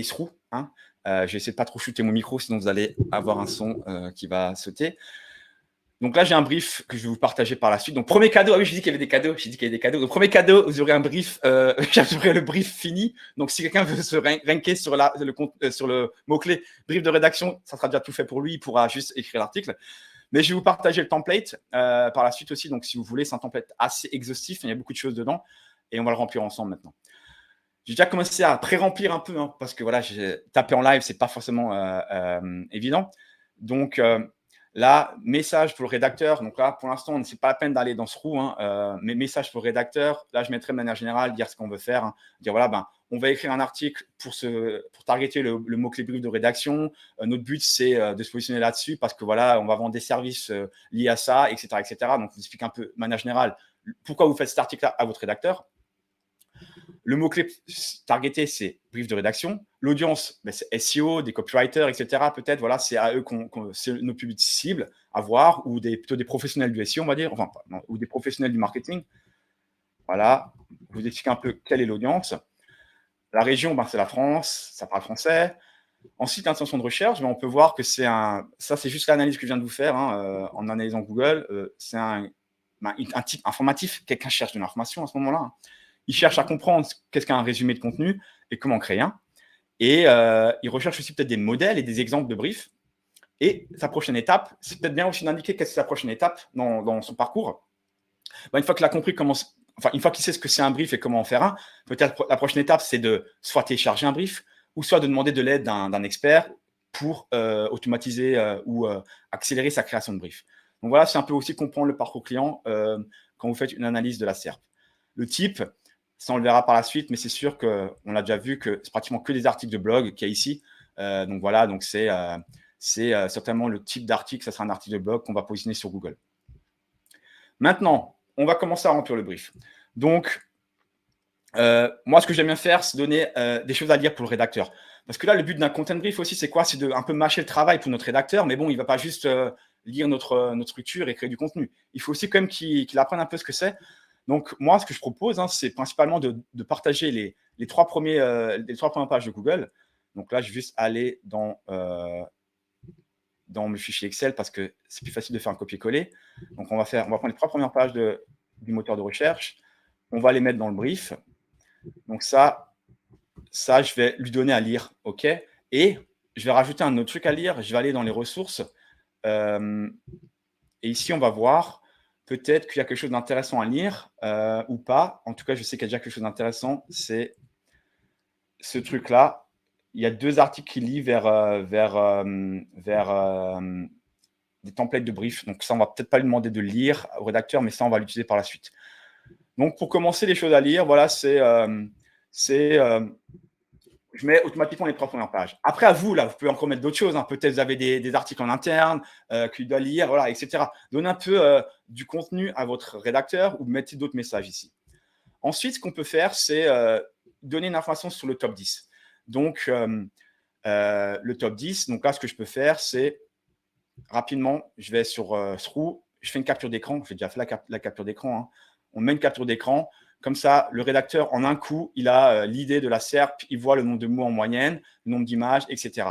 Sroux. Je vais essayer de pas trop shooter mon micro, sinon vous allez avoir un son qui va sauter. Donc là, j'ai un brief que je vais vous partager par la suite. Donc, premier cadeau. Ah oui, j'ai dit qu'il y avait des cadeaux. J'ai dit qu'il y avait des cadeaux. Donc, premier cadeau, vous aurez un brief. J'aurai le brief fini. Donc, si quelqu'un veut se ranker sur le mot-clé brief de rédaction, ça sera déjà tout fait pour lui. Il pourra juste écrire l'article. Mais je vais vous partager le template par la suite aussi. Donc, si vous voulez, c'est un template assez exhaustif. Il y a beaucoup de choses dedans. Et on va le remplir ensemble maintenant. J'ai déjà commencé à pré-remplir un peu parce que voilà, j'ai tapé en live, c'est pas forcément évident. Donc, là, message pour le rédacteur. Donc là, pour l'instant, ce n'est pas la peine d'aller dans Sroux. Mais message pour le rédacteur. Là, je mettrai de manière générale, dire ce qu'on veut faire. Dire voilà, on va écrire un article pour targeter le mot-clé brief de rédaction. Notre but, c'est de se positionner là-dessus parce que voilà, on va vendre des services liés à ça, etc., etc. Donc, je vous explique un peu de manière générale pourquoi vous faites cet article-là à votre rédacteur. Le mot-clé targeté, c'est brief de rédaction. L'audience, c'est SEO, des copywriters, etc. Peut-être, voilà, c'est à eux c'est nos publics cibles à voir, ou plutôt des professionnels du SEO, on va dire, enfin, non, ou des professionnels du marketing. Voilà, je vous explique un peu quelle est l'audience. La région, c'est la France, ça parle français. Ensuite, intention de recherche, on peut voir que ça c'est juste l'analyse que je viens de vous faire en analysant Google. C'est un type informatif. Quelqu'un cherche de l'information à ce moment-là. Il cherche à comprendre qu'est-ce qu'un résumé de contenu et comment créer un. Et il recherche aussi peut-être des modèles et des exemples de briefs. Et sa prochaine étape, c'est peut-être bien aussi d'indiquer quelle est sa prochaine étape dans son parcours. Une fois qu'il a compris une fois qu'il sait ce que c'est un brief et comment en faire un, peut-être la prochaine étape, c'est de soit télécharger un brief, ou soit de demander de l'aide d'un expert pour automatiser ou accélérer sa création de brief. Donc voilà, c'est un peu aussi comprendre le parcours client quand vous faites une analyse de la SERP. Le type, ça on le verra par la suite, mais c'est sûr qu'on l'a déjà vu que c'est pratiquement que des articles de blog qu'il y a ici. Donc voilà, donc c'est certainement le type d'article, ça sera un article de blog qu'on va positionner sur Google. Maintenant, on va commencer à remplir le brief. Donc, moi, ce que j'aime bien faire, c'est donner des choses à lire pour le rédacteur. Parce que là, le but d'un content brief aussi, c'est quoi? C'est de un peu mâcher le travail pour notre rédacteur, mais bon, il ne va pas juste lire notre structure et créer du contenu. Il faut aussi quand même qu'il apprenne un peu ce que c'est. Donc, moi, ce que je propose, c'est principalement de partager les trois premières pages de Google. Donc là, je vais juste aller dans mes fichiers Excel parce que c'est plus facile de faire un copier-coller. Donc, on va prendre les trois premières pages du moteur de recherche. On va les mettre dans le brief. Donc ça, je vais lui donner à lire, OK? Et je vais rajouter un autre truc à lire. Je vais aller dans les ressources. Et ici, on va voir peut-être qu'il y a quelque chose d'intéressant à lire ou pas. En tout cas, je sais qu'il y a déjà quelque chose d'intéressant. C'est ce truc-là. Il y a 2 articles qui lient vers des templates de brief. Donc ça, on va peut-être pas lui demander de lire au rédacteur, mais ça, on va l'utiliser par la suite. Donc, pour commencer les choses à lire, voilà, je mets automatiquement les 3 premières pages. Après, à vous, là, vous pouvez encore mettre d'autres choses. Peut-être vous avez des articles en interne qu'il doit lire, voilà, etc. Donnez un peu du contenu à votre rédacteur ou mettez d'autres messages ici. Ensuite, ce qu'on peut faire, c'est donner une information sur le top 10. Donc, le top 10, donc là, ce que je peux faire, c'est rapidement, je vais sur Sroo, je fais une capture d'écran. J'ai déjà fait la capture d'écran. On met une capture d'écran. Comme ça, le rédacteur, en un coup, il a l'idée de la SERP, il voit le nombre de mots en moyenne, le nombre d'images, etc.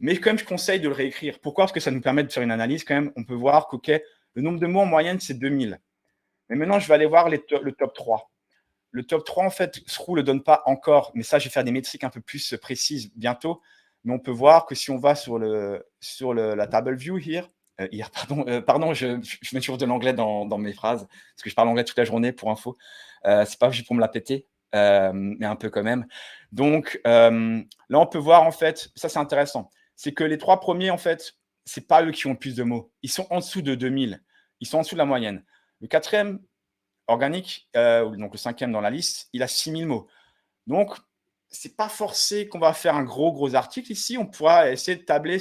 Mais quand même, je conseille de le réécrire. Pourquoi? Parce que ça nous permet de faire une analyse quand même. On peut voir que le nombre de mots en moyenne, c'est 2000. Mais maintenant, je vais aller voir le top 3. Le top 3, en fait, Sroo ne le donne pas encore. Mais ça, je vais faire des métriques un peu plus précises bientôt. Mais on peut voir que si on va sur la table view pardon, je mets toujours de l'anglais dans mes phrases, parce que je parle anglais toute la journée pour info. C'est pas juste pour me la péter, mais un peu quand même. Donc là, on peut voir en fait, ça c'est intéressant, c'est que les 3 premiers en fait, c'est pas eux qui ont le plus de mots. Ils sont en dessous de 2000, ils sont en dessous de la moyenne. Le 4e organique, donc le 5e dans la liste, il a 6000 mots. Donc c'est pas forcé qu'on va faire un gros article ici. On pourra essayer de tabler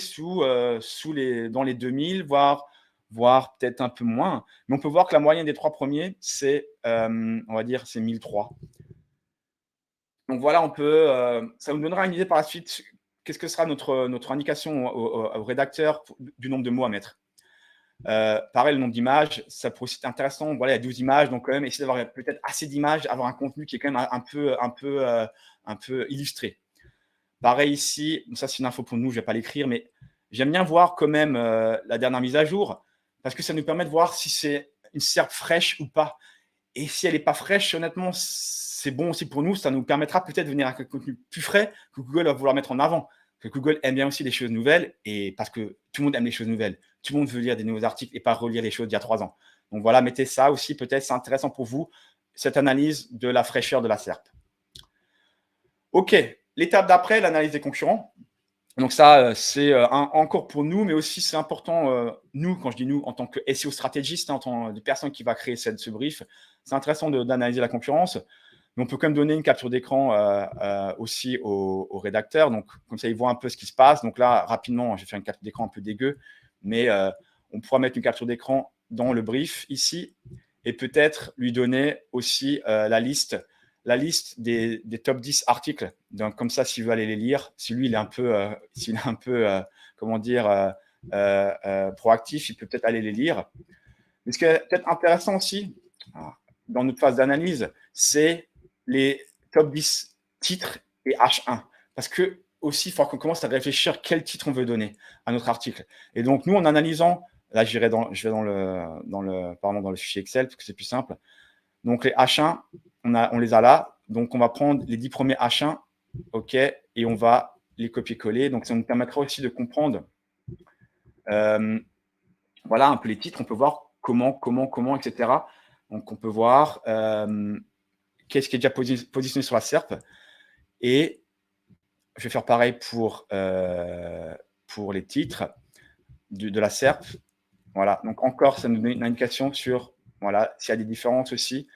dans les 2000, voire peut-être un peu moins. Mais on peut voir que la moyenne des 3 premiers, c'est, on va dire, c'est 1003. Donc voilà, ça nous donnera une idée par la suite. Qu'est-ce que sera notre indication au rédacteur du nombre de mots à mettre. Pareil, le nombre d'images, ça pourrait aussi être intéressant. Voilà, il y a 12 images, donc quand même, essayer d'avoir peut-être assez d'images, avoir un contenu qui est quand même un peu illustré. Pareil ici, ça c'est une info pour nous, je ne vais pas l'écrire, mais j'aime bien voir quand même la dernière mise à jour, parce que ça nous permet de voir si c'est une SERP fraîche ou pas. Et si elle n'est pas fraîche, honnêtement, c'est bon aussi pour nous. Ça nous permettra peut-être de venir avec un contenu plus frais que Google va vouloir mettre en avant. Parce que Google aime bien aussi les choses nouvelles, et parce que tout le monde aime les choses nouvelles. Tout le monde veut lire des nouveaux articles et pas relire les choses d'il y a 3 ans. Donc voilà, mettez ça aussi, peut-être c'est intéressant pour vous, cette analyse de la fraîcheur de la SERP. OK, l'étape d'après, l'analyse des concurrents. Donc ça, c'est encore pour nous, mais aussi c'est important, nous, quand je dis nous, en tant que SEO stratégiste, en tant que personne qui va créer ce brief, c'est intéressant d'analyser la concurrence. Mais on peut quand même donner une capture d'écran aussi au rédacteur. Donc, comme ça, il voit un peu ce qui se passe. Donc là, rapidement, je vais faire une capture d'écran un peu dégueu, mais on pourra mettre une capture d'écran dans le brief ici et peut-être lui donner aussi la liste des top 10 articles. Donc, comme ça, s'il veut aller les lire, si lui, il est un peu, proactif, il peut peut-être aller les lire. Mais ce qui est peut-être intéressant aussi, dans notre phase d'analyse, c'est les top 10 titres et H1. Parce que aussi, il faut qu'on commence à réfléchir quel titre on veut donner à notre article. Et donc, nous, en analysant, là, je vais dans le fichier Excel parce que c'est plus simple. Donc, les H1, on les a là. Donc, on va prendre les 10 premiers H1, OK, et on va les copier-coller. Donc, ça nous permettra aussi de comprendre voilà un peu les titres. On peut voir comment, etc. Donc, on peut voir qu'est-ce qui est déjà positionné sur la SERP. Et je vais faire pareil pour les titres de la SERP. Voilà, donc encore, ça nous donne une indication sur voilà, s'il y a des différences aussi.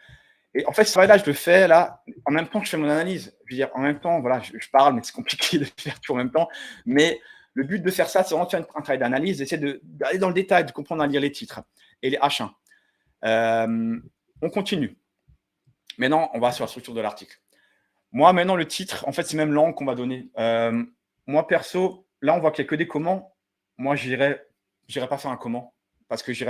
Et en fait, ce travail-là, je le fais là, en même temps que je fais mon analyse. Je veux dire, en même temps, voilà, je parle, mais c'est compliqué de faire tout en même temps. Mais le but de faire ça, c'est vraiment de faire un travail d'analyse, d'essayer d'aller dans le détail, de comprendre à lire les titres et les H1. On continue. Maintenant, on va sur la structure de l'article. Moi, maintenant, le titre, en fait, c'est même l'angle qu'on va donner. Moi, perso, là, on voit qu'il n'y a que des comment. Moi, je n'irai pas faire un comment. Parce que s'il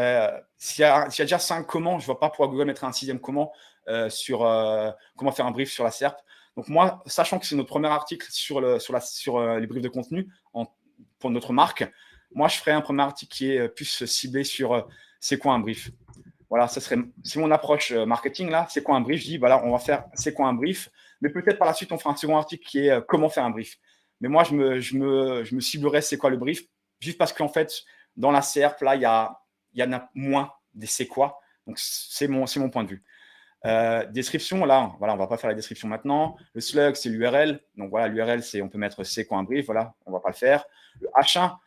y a déjà 5 comment, je ne vois pas pourquoi Google mettrait un 6e comment sur comment faire un brief sur la SERP. Donc, moi, sachant que c'est notre premier article sur les briefs de contenu pour notre marque, moi, je ferai un premier article qui est plus ciblé sur c'est quoi un brief. Voilà, c'est mon approche marketing là. C'est quoi un brief? Je dis, voilà, on va faire c'est quoi un brief. Mais peut-être par la suite, on fera un second article qui est comment faire un brief. Mais moi, je me ciblerai c'est quoi le brief, juste parce qu'en fait, dans la SERP, là, il y en a moins des c'est quoi. Donc, c'est mon point de vue. Description, là, voilà, on ne va pas faire la description maintenant. Le slug, c'est l'URL. Donc, voilà, l'URL, on peut mettre c'est quoi un brief. Voilà, on ne va pas le faire. Le H1, là,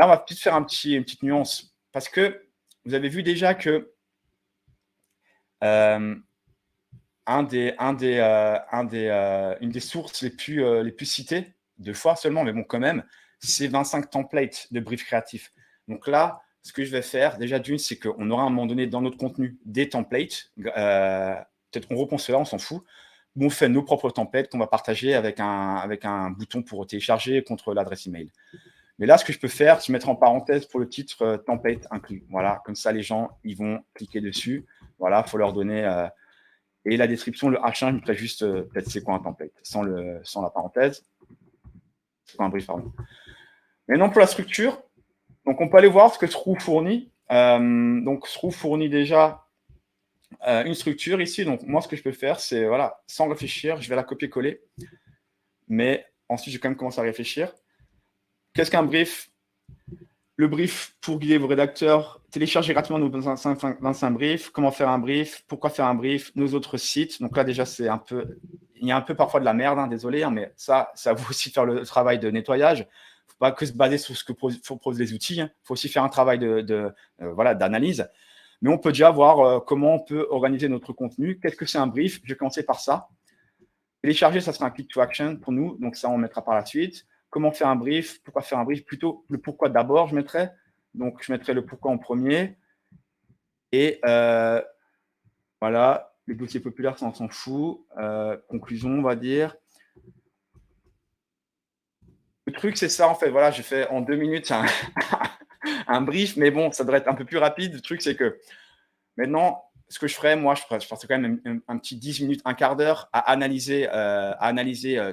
on va peut-être faire une petite nuance. Parce que vous avez vu déjà que une des sources les plus citées, 2 fois seulement, mais bon, quand même, c'est 25 templates de briefs créatifs. Donc là, ce que je vais faire, déjà d'une, c'est qu'on aura à un moment donné dans notre contenu des templates. Peut-être qu'on reprend cela, on s'en fout. Où on fait nos propres templates qu'on va partager avec un bouton pour télécharger contre l'adresse email. Mais là, ce que je peux faire, c'est mettre en parenthèse pour le titre template inclus. Voilà, comme ça, les gens, ils vont cliquer dessus. Voilà, il faut leur donner. Et la description, le H1, je mettrai juste peut-être c'est quoi un template, sans la parenthèse. C'est quoi un brief, pardon. Maintenant, pour la structure, donc on peut aller voir ce que Sroo fournit. Donc, Sroo fournit déjà une structure ici. Donc, moi, ce que je peux faire, c'est, voilà, sans réfléchir, je vais la copier-coller. Mais ensuite, je vais quand même commencer à réfléchir. Qu'est-ce qu'un brief? Le brief pour guider vos rédacteurs, télécharger gratuitement nos 25 briefs, comment faire un brief, pourquoi faire un brief, nos autres sites. Donc là, déjà, il y a un peu parfois de la merde, hein, désolé, hein, mais ça vaut aussi faire le travail de nettoyage. Il ne faut pas que se baser sur ce que proposent les outils. Il faut aussi faire un travail d'analyse. Mais on peut déjà voir comment on peut organiser notre contenu. Qu'est-ce que c'est un brief? Je vais commencer par ça. Télécharger, ça sera un click to action pour nous. Donc ça, on mettra par la suite. Comment faire un brief? Pourquoi faire un brief? Plutôt le pourquoi d'abord, je mettrai. Donc, je mettrai le pourquoi en premier. Et voilà, les dossiers populaires, ça, on s'en fout. Conclusion, on va dire. Le truc, c'est ça, en fait. Voilà, j'ai fait en 2 minutes un brief, mais bon, ça devrait être un peu plus rapide. Le truc, c'est que maintenant, ce que je ferais, moi, je passerais quand même un petit 10 minutes, un quart d'heure à analyser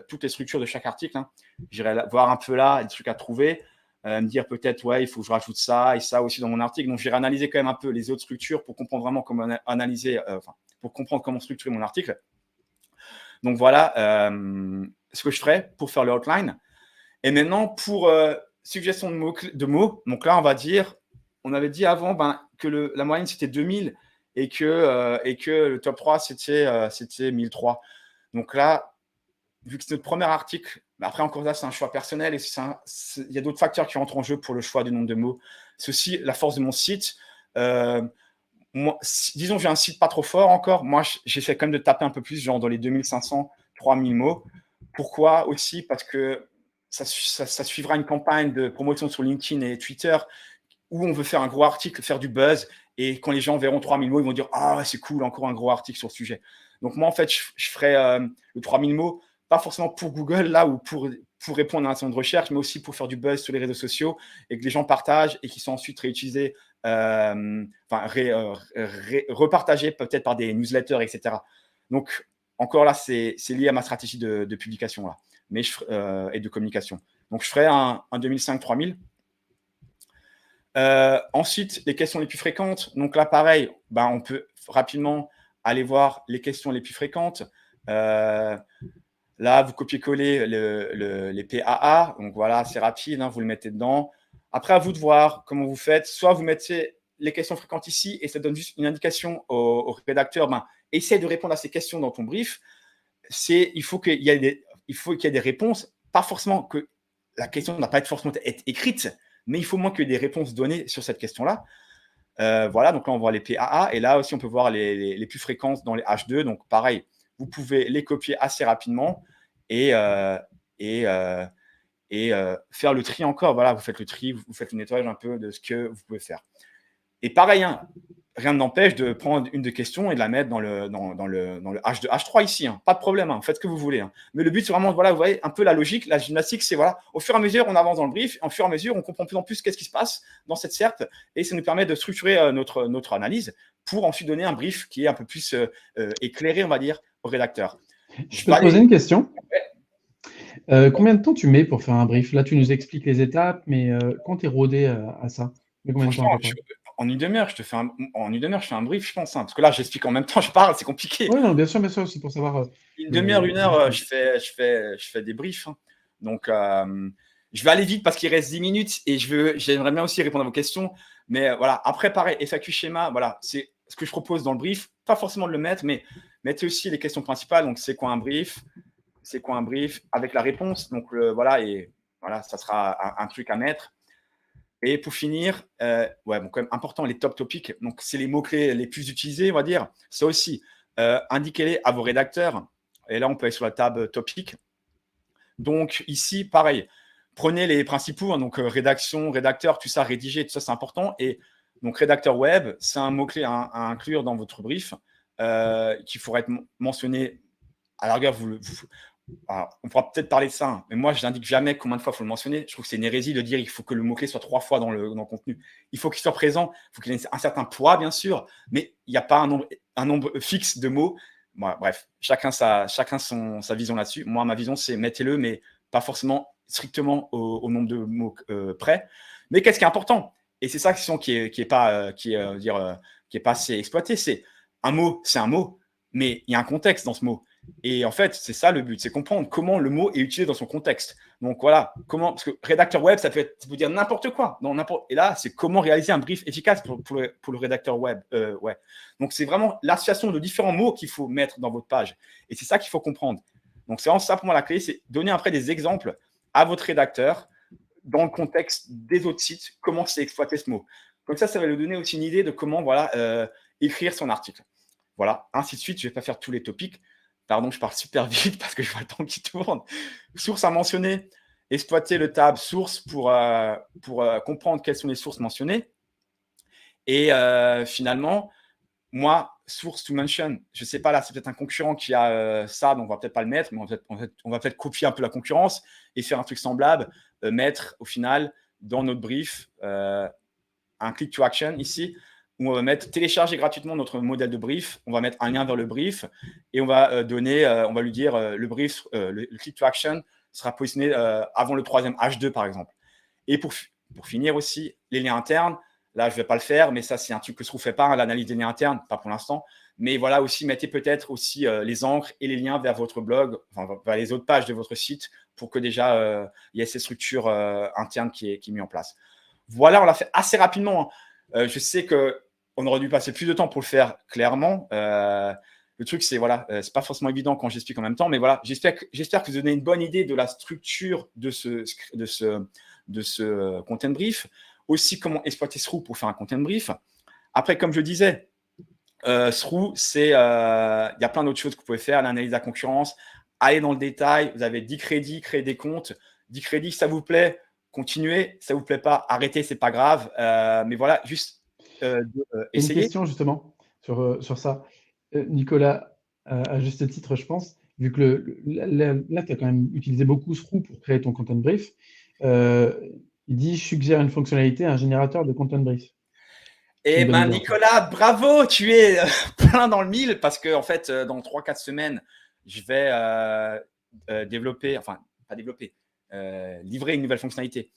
toutes les structures de chaque article. Hein. J'irai voir un peu là, des trucs à trouver, me dire peut-être, ouais, il faut que je rajoute ça et ça aussi dans mon article. Donc, j'irai analyser quand même un peu les autres structures pour comprendre vraiment comment pour comprendre comment structurer mon article. Donc, voilà ce que je ferais pour faire le outline. Et maintenant, pour suggestion de mots, donc là, on va dire, on avait dit avant que la moyenne, c'était 2000 et que le top 3, c'était 1003. Donc là, vu que c'est notre premier article, après, encore là, c'est un choix personnel et il y a d'autres facteurs qui rentrent en jeu pour le choix du nombre de mots. C'est aussi la force de mon site. Disons, j'ai un site pas trop fort encore. Moi, j'essaie quand même de taper un peu plus, genre dans les 2500, 3000 mots. Pourquoi aussi? Parce que ça suivra une campagne de promotion sur LinkedIn et Twitter où on veut faire un gros article, faire du buzz. Et quand les gens verront 3000 mots, ils vont dire « Ah, c'est cool, encore un gros article sur le sujet. » Donc moi, en fait, je ferai le 3000 mots, pas forcément pour Google, là, ou pour répondre à un certain nombre de recherche, mais aussi pour faire du buzz sur les réseaux sociaux et que les gens partagent et qui sont ensuite réutilisés, repartagés peut-être par des newsletters, etc. Donc, encore là, c'est lié à ma stratégie de publication. Là. mais et de communication. Donc, je ferai un 2005-3000. Ensuite, les questions les plus fréquentes. Donc là, pareil, on peut rapidement aller voir les questions les plus fréquentes. Là, vous copiez-collez les PAA. Donc voilà, c'est rapide, vous le mettez dedans. Après, à vous de voir comment vous faites. Soit vous mettez les questions fréquentes ici et ça donne juste une indication au rédacteur. Essaie de répondre à ces questions dans ton brief. Il faut qu'il y ait des réponses. Pas forcément que la question n'a pas forcément être écrite, mais il faut moins qu'il y ait des réponses données sur cette question-là. Voilà, donc là, on voit les PAA. Et là aussi, on peut voir les plus fréquentes dans les H2. Donc, pareil, vous pouvez les copier assez rapidement et faire le tri encore. Voilà, vous faites le tri, vous faites le nettoyage un peu de ce que vous pouvez faire. Et pareil, rien ne n'empêche de prendre une des questions et de la mettre dans le H2, H3 ici. Pas de problème, faites ce que vous voulez. Mais le but, c'est vraiment, voilà, vous voyez, un peu la logique, la gymnastique, c'est voilà, au fur et à mesure, on avance dans le brief, au fur et à mesure, on comprend de plus en plus qu'est-ce qui se passe dans cette SERP et ça nous permet de structurer notre analyse pour ensuite donner un brief qui est un peu plus éclairé, on va dire, au rédacteur. Je peux te poser une question? Combien de temps tu mets pour faire un brief? Là, tu nous expliques les étapes, mais quand tu es rodé à ça, mais combien de temps à peu près? En une demi-heure, je fais un brief, je pense. Parce que là, j'explique en même temps, je parle, c'est compliqué. Oui, bien sûr, c'est pour savoir. Une demi-heure, une heure, je fais des briefs. Donc, je vais aller vite parce qu'il reste 10 minutes et j'aimerais bien aussi répondre à vos questions. Mais voilà, après, pareil, FAQ schéma, voilà, c'est ce que je propose dans le brief. Pas forcément de le mettre, mais mettez aussi les questions principales. Donc, c'est quoi un brief? C'est quoi un brief avec la réponse? Donc, voilà, et voilà, ça sera un truc à mettre. Et pour finir, quand même important, les top topics. Donc, c'est les mots-clés les plus utilisés, on va dire. Ça aussi, indiquez-les à vos rédacteurs. Et là, on peut aller sur la table topic. Donc, ici, pareil, prenez les principaux. Donc, rédaction, rédacteur, tout ça, rédiger, tout ça, c'est important. Et donc, rédacteur web, c'est un mot-clé à inclure dans votre brief qu'il faudrait être mentionné. À la rigueur, alors, on pourra peut-être parler de ça, mais moi, je n'indique jamais combien de fois il faut le mentionner. Je trouve que c'est une hérésie de dire qu'il faut que le mot-clé soit 3 fois dans le contenu. Il faut qu'il soit présent, il faut qu'il ait un certain poids, bien sûr, mais il n'y a pas un nombre fixe de mots. Bon, bref, chacun sa vision là-dessus. Moi, ma vision, c'est mettez-le, mais pas forcément strictement au nombre de mots près. Mais qu'est-ce qui est important? Et c'est ça qui est pas assez exploité. C'est un mot, mais il y a un contexte dans ce mot. Et en fait, c'est ça le but, c'est comprendre comment le mot est utilisé dans son contexte. Donc voilà, parce que rédacteur web, ça peut dire n'importe quoi. Et là, c'est comment réaliser un brief efficace pour le rédacteur web. Ouais. Donc c'est vraiment l'association de différents mots qu'il faut mettre dans votre page. Et c'est ça qu'il faut comprendre. Donc c'est vraiment ça pour moi la clé, c'est donner après des exemples à votre rédacteur dans le contexte des autres sites, comment c'est exploiter ce mot. Comme ça va lui donner aussi une idée de comment écrire son article. Voilà, ainsi de suite. Je ne vais pas faire tous les topics. Pardon, je parle super vite parce que je vois le temps qui tourne. Sources à mentionner. Exploiter le tab source pour comprendre quelles sont les sources mentionnées. Et finalement, moi, source to mention, je ne sais pas, là, c'est peut-être un concurrent qui a ça, donc on ne va peut-être pas le mettre, mais on va peut-être copier un peu la concurrence et faire un truc semblable, mettre au final dans notre brief un click to action ici, où on va mettre télécharger gratuitement notre modèle de brief, on va mettre un lien vers le brief et on va on va lui dire le brief, le click to action sera positionné avant le 3e H2 par exemple. Et pour finir aussi, les liens internes, là je ne vais pas le faire, mais ça c'est un truc que Sroo ne fait pas, l'analyse des liens internes, pas pour l'instant. Mais voilà aussi, mettez peut-être aussi les encres et les liens vers votre blog, vers les autres pages de votre site pour que déjà il y ait cette structure interne qui est mise en place. Voilà, on l'a fait assez rapidement. Je sais qu'on aurait dû passer plus de temps pour le faire clairement. Le truc, c'est c'est pas forcément évident quand j'explique en même temps, mais voilà, j'espère que vous donnez une bonne idée de la structure de ce content brief. Aussi, comment exploiter Sroo pour faire un content brief. Après, comme je disais, Sroo, il y a plein d'autres choses que vous pouvez faire, l'analyse de la concurrence, aller dans le détail. Vous avez 10 crédits, créer des comptes. 10 crédits, ça vous plaît, continuez. Ça ne vous plaît pas, arrêtez, c'est pas grave. Mais voilà, juste essayez. Une question justement sur ça. Nicolas, à juste titre, je pense, vu que là, tu as quand même utilisé beaucoup Sroo pour créer ton content brief, il dit « Je suggère une fonctionnalité, un générateur de content brief ». Eh bien, Nicolas, bravo, tu es plein dans le mille parce que en fait, dans 3-4 semaines, je vais développer, enfin, livrer une nouvelle fonctionnalité.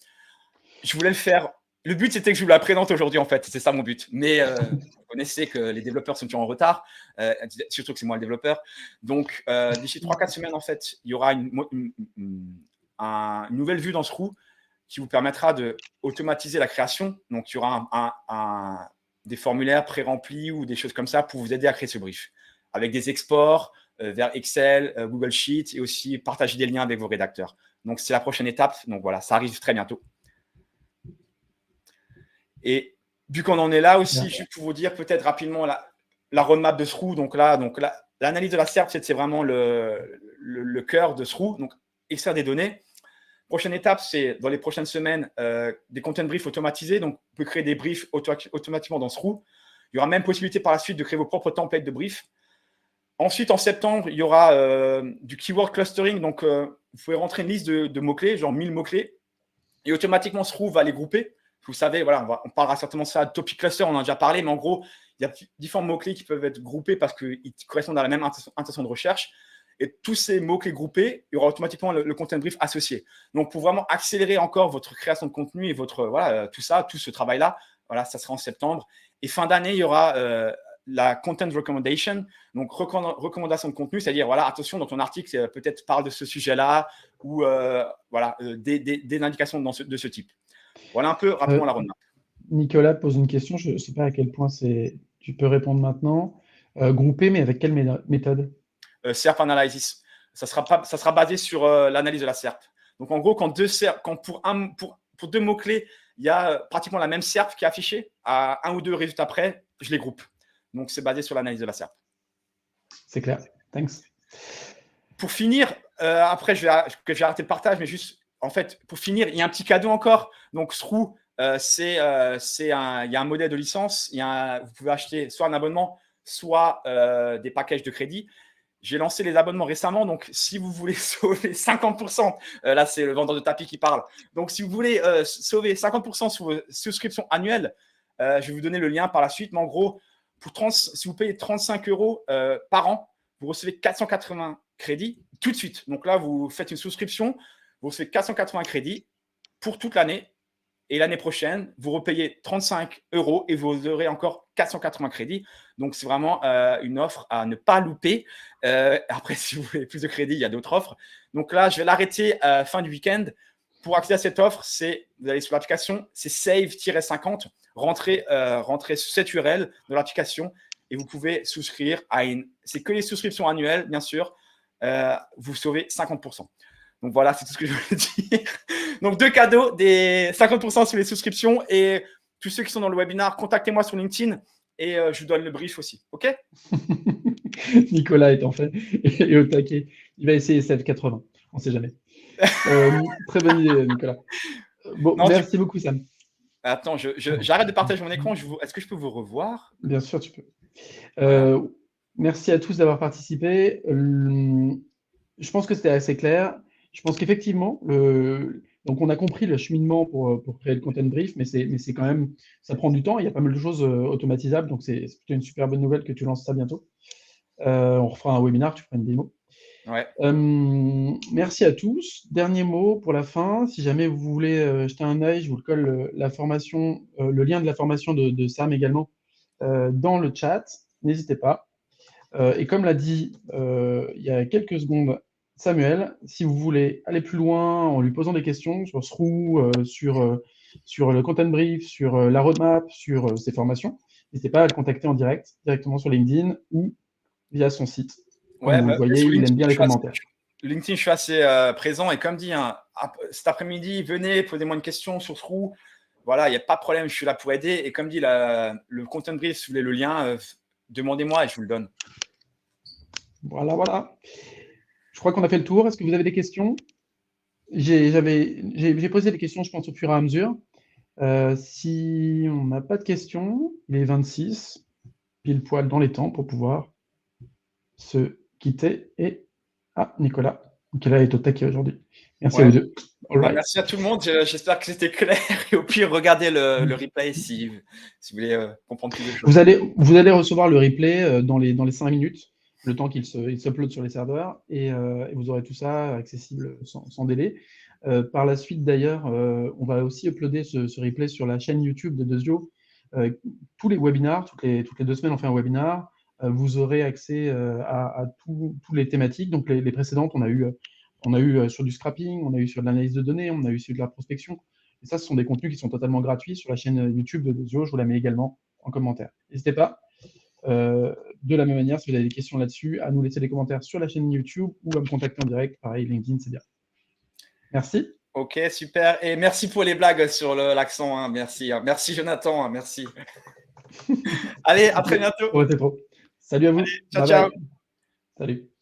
Je voulais le faire. Le but, c'était que je vous la présente aujourd'hui, en fait. C'est ça mon but. Mais vous connaissez que les développeurs sont toujours en retard, surtout que c'est moi le développeur. Donc, d'ici 3-4 semaines, en fait, il y aura une nouvelle vue dans Sroux qui vous permettra d'automatiser la création. Donc, il y aura des formulaires pré-remplis ou des choses comme ça pour vous aider à créer ce brief, avec des exports vers Excel, Google Sheets et aussi partager des liens avec vos rédacteurs. Donc, c'est la prochaine étape. Donc, voilà, ça arrive très bientôt. Et vu qu'on en est là aussi, juste pour vous dire peut-être rapidement la roadmap de Sroux. Donc l'analyse de la SERP, c'est vraiment le cœur de Sroux. Donc, extraire des données. Prochaine étape, c'est dans les prochaines semaines, des content briefs automatisés. Donc, vous pouvez créer des briefs automatiquement dans Sroux. Il y aura même possibilité par la suite de créer vos propres templates de briefs. Ensuite, en septembre, il y aura du keyword clustering. Donc, vous pouvez rentrer une liste de mots-clés, genre 1000 mots-clés. Et automatiquement, Sroux va les grouper. Vous savez, voilà, on parlera certainement de ça, topic cluster, on en a déjà parlé, mais en gros, il y a différents mots-clés qui peuvent être groupés parce qu'ils correspondent à la même intention de recherche. Et tous ces mots-clés groupés, il y aura automatiquement le content brief associé. Donc, pour vraiment accélérer encore votre création de contenu et tout ce travail-là, voilà, ça sera en septembre. Et fin d'année, il y aura la content recommendation, donc recommandation de contenu, c'est-à-dire, voilà, attention, dans ton article, peut-être parle de ce sujet-là ou des indications de ce type. Voilà un peu rapidement la roadmap. Nicolas pose une question, je ne sais pas à quel point tu peux répondre maintenant. Grouper, mais avec quelle méthode? SERP Analysis. Ça sera basé sur l'analyse de la SERP. Donc en gros, quand pour deux mots-clés, il y a pratiquement la même SERP qui est affichée, à un ou deux résultats près, je les groupe. Donc c'est basé sur l'analyse de la SERP. C'est clair, thanks. Pour finir, après je vais arrêter le partage, mais juste, en fait, pour finir, il y a un petit cadeau encore. Donc Sroux, il y a un modèle de licence. Vous pouvez acheter soit un abonnement, soit des packages de crédit. J'ai lancé les abonnements récemment, donc si vous voulez sauver 50%, là c'est le vendeur de tapis qui parle. Donc si vous voulez sauver 50% sur vos souscriptions annuelles, je vais vous donner le lien par la suite. Mais en gros, si vous payez 35 € par an, vous recevez 480 crédits tout de suite. Donc là, vous faites une souscription, vous recevez 480 crédits pour toute l'année. Et l'année prochaine, vous repayez 35 € et vous aurez encore 480 crédits. Donc, c'est vraiment une offre à ne pas louper. Après, si vous voulez plus de crédits, il y a d'autres offres. Donc là, je vais l'arrêter fin du week-end. Pour accéder à cette offre, vous allez sur l'application, c'est save-50. Rentrez sur cette URL de l'application et vous pouvez souscrire c'est que les souscriptions annuelles, bien sûr. Vous sauvez 50%. Donc voilà, c'est tout ce que je voulais dire. Donc 2 cadeaux, des 50% sur les souscriptions et tous ceux qui sont dans le webinaire, contactez-moi sur LinkedIn et je vous donne le brief aussi. OK? Nicolas est en fait et au taquet. Il va essayer Save 80. On ne sait jamais. Très bonne idée, Nicolas. Bon, merci beaucoup, Sam. Attends, j'arrête de partager mon écran. Est-ce que je peux vous revoir? Bien sûr, tu peux. Voilà. Merci à tous d'avoir participé. Je pense que c'était assez clair. Je pense qu'effectivement, donc on a compris le cheminement pour créer le content brief, mais c'est quand même, ça prend du temps. Il y a pas mal de choses automatisables, donc c'est plutôt une super bonne nouvelle que tu lances ça bientôt. On refera un webinaire, tu feras une démo. Ouais. Merci à tous. Dernier mot pour la fin. Si jamais vous voulez jeter un œil, je vous le colle le lien de la formation de Sam également dans le chat. N'hésitez pas. Et comme l'a dit il y a quelques secondes Samuel, si vous voulez aller plus loin en lui posant des questions sur Sroux, sur le content brief, sur la roadmap, sur ses formations, n'hésitez pas à le contacter en direct, directement sur LinkedIn ou via son site. Comme vous le voyez, il aime bien les commentaires. LinkedIn, je suis assez présent et comme dit, cet après-midi, venez, posez-moi une question sur Sroux. Voilà, il n'y a pas de problème, je suis là pour aider. Et comme dit, le content brief, si vous voulez le lien, demandez-moi et je vous le donne. Voilà. Je crois qu'on a fait le tour. Est-ce que vous avez des questions? J'ai posé des questions, je pense, au fur et à mesure. Si on n'a pas de questions, il est 26, pile poil dans les temps pour pouvoir se quitter. Et Nicolas est au taquet aujourd'hui. Merci à vous deux. Right. Merci à tout le monde. J'espère que c'était clair. Et au pire, regardez le replay si vous voulez comprendre plus de choses. Vous allez recevoir le replay dans les 5 minutes. le temps qu'il s'upload sur les serveurs, et vous aurez tout ça accessible sans délai. Par la suite, d'ailleurs, on va aussi uploader ce replay sur la chaîne YouTube de Dezio. Tous les webinars, toutes les 2 semaines, on fait un webinar. Vous aurez accès à toutes les thématiques. Donc, les précédentes, on a eu sur du scrapping, on a eu sur de l'analyse de données, on a eu sur de la prospection. Et ça, ce sont des contenus qui sont totalement gratuits sur la chaîne YouTube de Dezio. Je vous la mets également en commentaire. N'hésitez pas. De la même manière, si vous avez des questions là-dessus, à nous laisser des commentaires sur la chaîne YouTube ou à me contacter en direct. Pareil, LinkedIn, c'est bien. Merci. Ok, super. Et merci pour les blagues sur l'accent. Hein. Merci. Hein. Merci, Jonathan. Hein. Merci. Allez, à très bientôt. Ouais, c'est trop. Salut à vous. Allez, ciao, Bye ciao. bye. Salut.